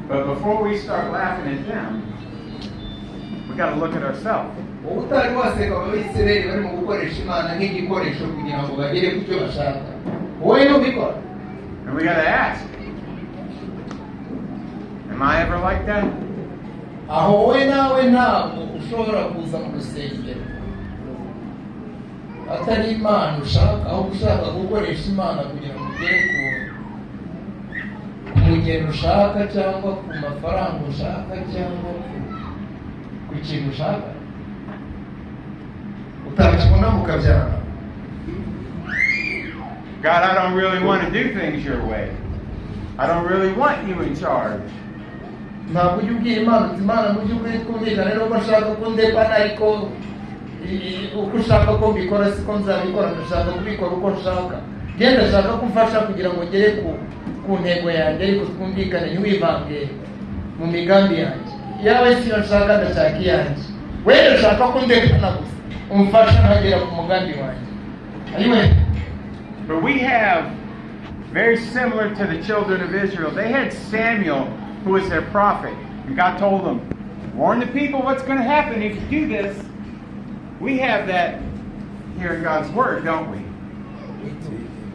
But before we start laughing at them, we got to look at ourselves. Utari waseka Abisirayeli barimo gukoresha Imana nk'igikoresho kugira ngo bagere ku cyo bashaka, wowe ntubikora. And we got to ask, am I ever like that? Aho wowe nawe ntabwo ushobora kuza mu rusengero atari Imana ushaka, aho ushaka gukoresha Imana kugira ngo ugere ku mugeni ushaka, cyangwa ku mafaranga ushaka, cyangwa ku kintu ushaka, utakibona mukabyara. God, I don't really want to do things your way. I don't really want you in charge. Ntabwo ujya ubwira Imana uti Imana mu by'ukuri twumvikane n'uko nshaka ko ndepana, ariko uko ushaka ko mbikora siko nzabikora, ndashaka kubikora uko nshaka. Genda ndashaka kumfasha kugira ngo ngere ku ntego yanjye, ariko twumvikane ntiwivange mu migambi yanjye. Yawe siyo nshaka, ndashaka iyanjye. Wewe ndashaka ko ndepana gusa, umfasha nkagera ku mugambi wanjye. Ayiwe. But we have, very similar to the children of Israel, they had Samuel, who was their prophet. And God told them, warn the people what's going to happen if you do this. We have that here in God's Word, don't we?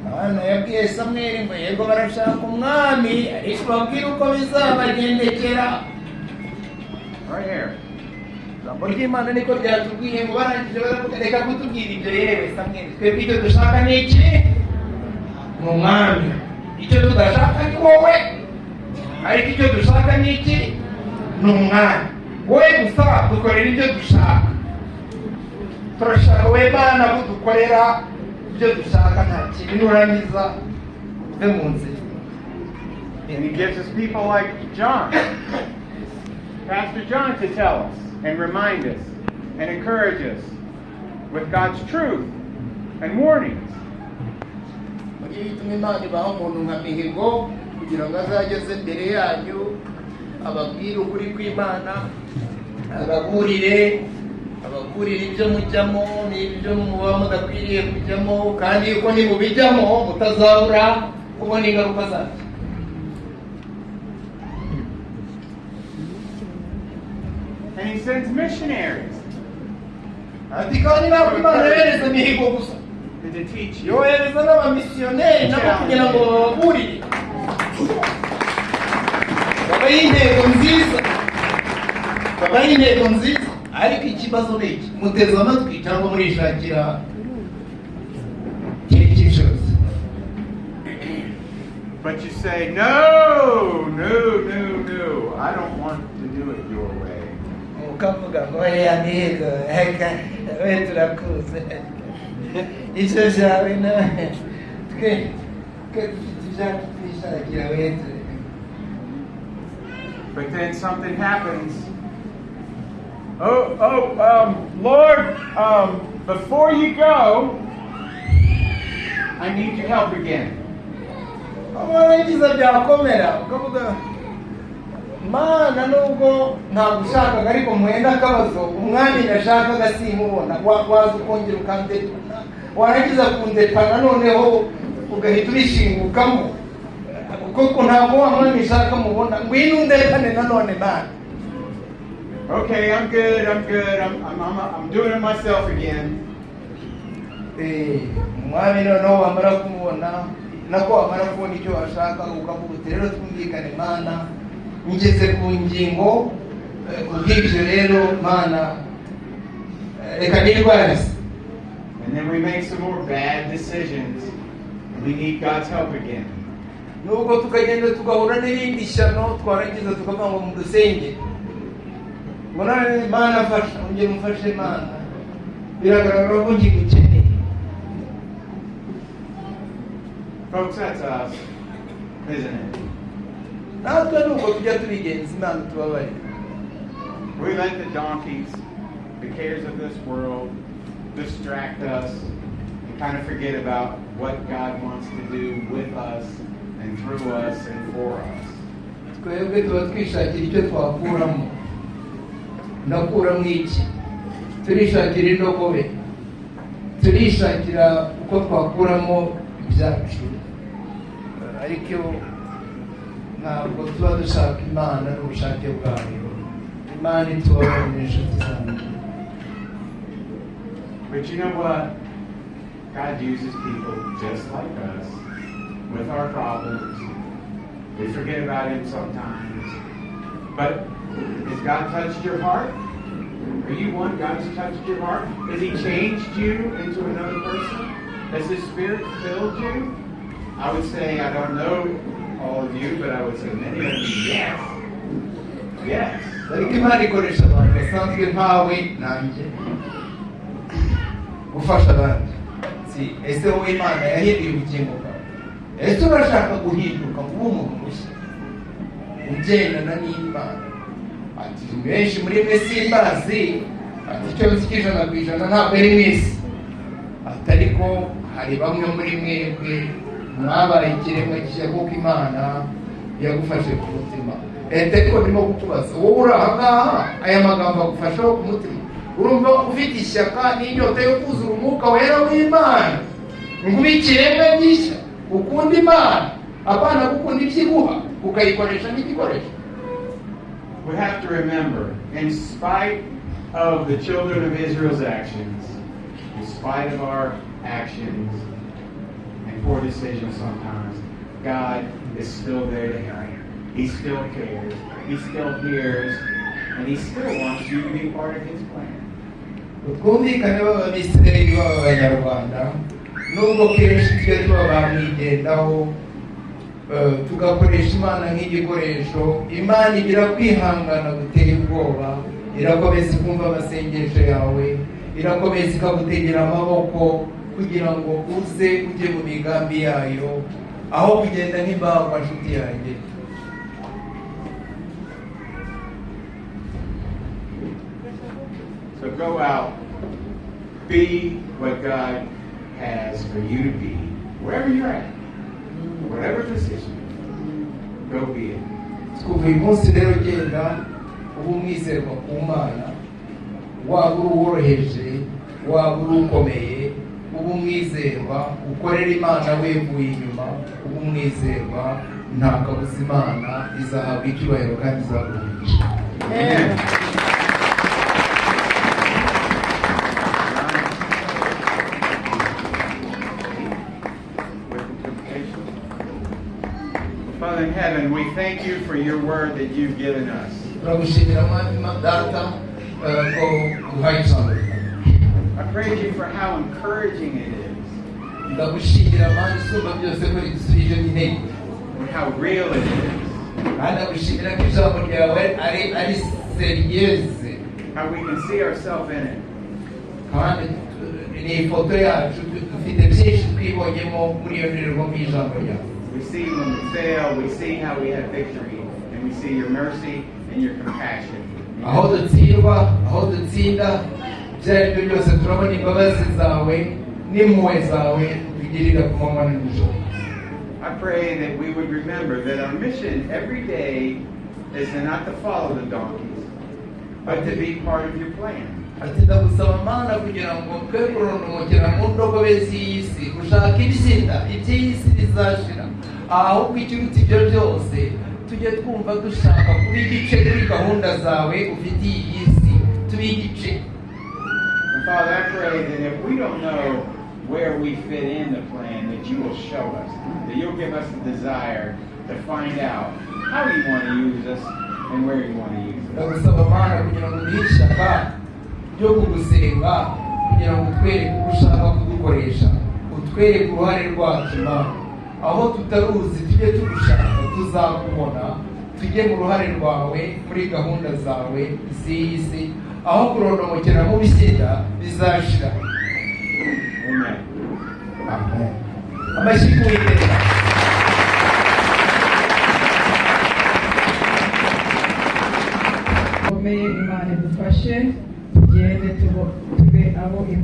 Yabwiye Samweli ngo yego barashaka umwami, ariko babwire uko bizabagendekera. Right here. Ijambo ry'Imana niko ryatubwiye ngo barangije baravuga kutubwira ibyo. Yewe Samweli, twebwe icyo dushaka ni iki? Ni umwami. Icyo tudashaka ni wowe, ariko icyo dushaka ni iki? Ni umwami. Wowe gusa dukorera ibyo dushaka. Turashaka wowe Mana ko dukorera ibyo dushaka, nta kintu nurangiza uve mu nzira. And He gives us people like John, Pastor John, to tell us and remind us and encourage us with God's truth and warnings. Mugiye bituma Imana ibaha umuntu nka Mihigo kugira ngo azageze imbere yanyu ababwire ukuri kw'Imana, ababurire ibyo mujyamo n'ibyo muba mudakwiriye kujyamo, kandi yuko nimubijyamo mutazabura kubona ingaruka zabyo. And He sends missionaries Ati kandi ntabwo Imana yohereza Mihigo gusa, to teach you. yohereza n'abamisiyoneri nabo kugira ngo bababurire, babahe intego nziza. Ariko ikibazo ni iki? Muteze amatwi cyangwa murishakira iki cyose? But you say, no, I don't want to do it your way. Ukavuga ngo Mihigo, we turakuze icyo cyawe twe But then something happens. Lord, before you go, I need your help again. Amarangiza byakomera ukavuga Mana nubwo ntagushakaga ariko mwenda akabazo umwami nashakaga simubona waza ukongera ukandetana warangiza kundetana noneho ugahita ubishingukamo kuko ntabwo wa mwami nshaka mubona ngwino undetane nanone Mana. Okay, I'm good. I'm doing it myself again. Umwami noneho wamara kumubona nako wamara kubona icyo ashaka ukavuga uti rero twumvikane Mana ngeze ku ngingo kubw'ibyo rero Mana reka nirwarize. And then we make some more bad decisions. We need God's help again. Nubwo tukagenda tugahura n'ibindi shyano twarangiza tukavuga ngo mudusenge ngo none Mana fasha ongera umfashe Mana biragaragara ko ngigukeneye. Folks, that's us, isn't it? Natwe nuko tujya tubigenza Imana tubabarira. We let the donkeys, the cares of this world, distract us and kind of forget about what God wants to do with us and through us and for us. Twebwe tuba twishakira icyo twakuramo. Ndakuramo iki? Turishakira indogobe. Turishakira uko twakuramo ibyacu. Ariko ntabwo tuba dushaka Imana n'ubushake bwayo. Imana itubabarira inshuti zanjye. But you know what? God uses people just like us with our problems. We forget about Him sometimes. But has God touched your heart? Are you one God's touched your heart? Has He changed you into another person? Has His Spirit filled you? I would say, I don't know all of you, but I would say many of you, yes. Yes. Ariko Imana ikoresha abantu basanzwe nkawe nanjye gufasha abandi. Ese wowe Imana yahinduye ubugingo bwawe? Ese urashaka guhinduka kuba umuntu mushya ugendana n'Imana? Ati benshi muri mwe simbazi, ati icyo nzi cy'ijana ku ijana ntabwo ari mwese. Ati ariko hari bamwe muri mwebwe mwabaye ikiremwa gishya kuko Imana yagufashe ku mutima. Ariko ndimo kukubaza wowe uri aha ngaha aya magambo agufashaho ku mutima, urumva ufite ishyaka n'inyota yo kuzura umwuka wera w'Imana ngo ube ikiremwa gishya ukunda Imana apana gukunda ibyiguha ukayikoresha nk'igikoresho. We have to remember, in spite of the children of Israel's actions, in spite of our actions and poor decisions sometimes, God is still there to help. He still cares. He still hears. And He still wants you to be part of His plan. Twumvikane b'Abisirayeli b'Abanyarwanda nubwo kenshi tujya tuba bamwigendaho tugakoresha Imana nk'igikoresho. Imana igira kwihangana gutera ubwoba, irakomeza kumva amasengesho yawe, irakomeza ikagutegera amaboko kugira ngo uze ujye mu migambi yayo aho kugenda nk'imbagwa nshuti yanjye. So go out, be what God has for you to be, wherever you're at, whatever position, go be it. Kuva uyu munsi rero genda uba umwizerwa ku Mana, waba uri uworoheje waba uri ukomeye, uba umwizerwa ukorera Imana wevuye inyuma, uba umwizerwa nta kabuza Imana izahabwa icyubahiro kandi izaguhisha. Amen. Father in heaven, we thank you for your word that you've given us. I praise you for how encouraging it is. And how real it is. How we can see ourselves in it. dufite byinshi twibonyemo muri iyo ndorerwamo y'ijambo ryawe. We see when we fail, we see how we have victory, and we see your mercy and your compassion. aho dutsindwa, aho dutsinda, ibyo ari byo byose turabona imbabazi zawe n'impuhwe zawe tugirira ku manywa na nijoro. I pray that we would remember that our mission every day is not to follow the donkeys, but to be part of your plan. ati ndagusaba Mana kugira ngo twe kurondomokera mu ndogobe z'iyi si gushaka ibishinda iby'iyi si bizashira, ahubwo ikiruta ibyo byose tujye twumva dushaka kuba igice kuri gahunda zawe ufitiye iyi si, tube igice. And Father, I pray that if we don't know where we fit in the plan, that you will show us, that you'll give us the desire to find out how you want to use us and where you want to use us. ndagusaba Mana kugira ngo duhe ishyaka ryo kugusenga, kugira ngo utwereke uko ushaka kudukoresha, utwereke uruhare rwacu Mana. aho tutaruzi tujye tugushaka, tuzakubona, tujye mu ruhare rwawe muri gahunda zawe z'iyi si, aho kurondomokera mu bishyira bizashira. Amen. Amen. Amashyi ku Uwiteka. Imana idufashe tugende tube abo Imana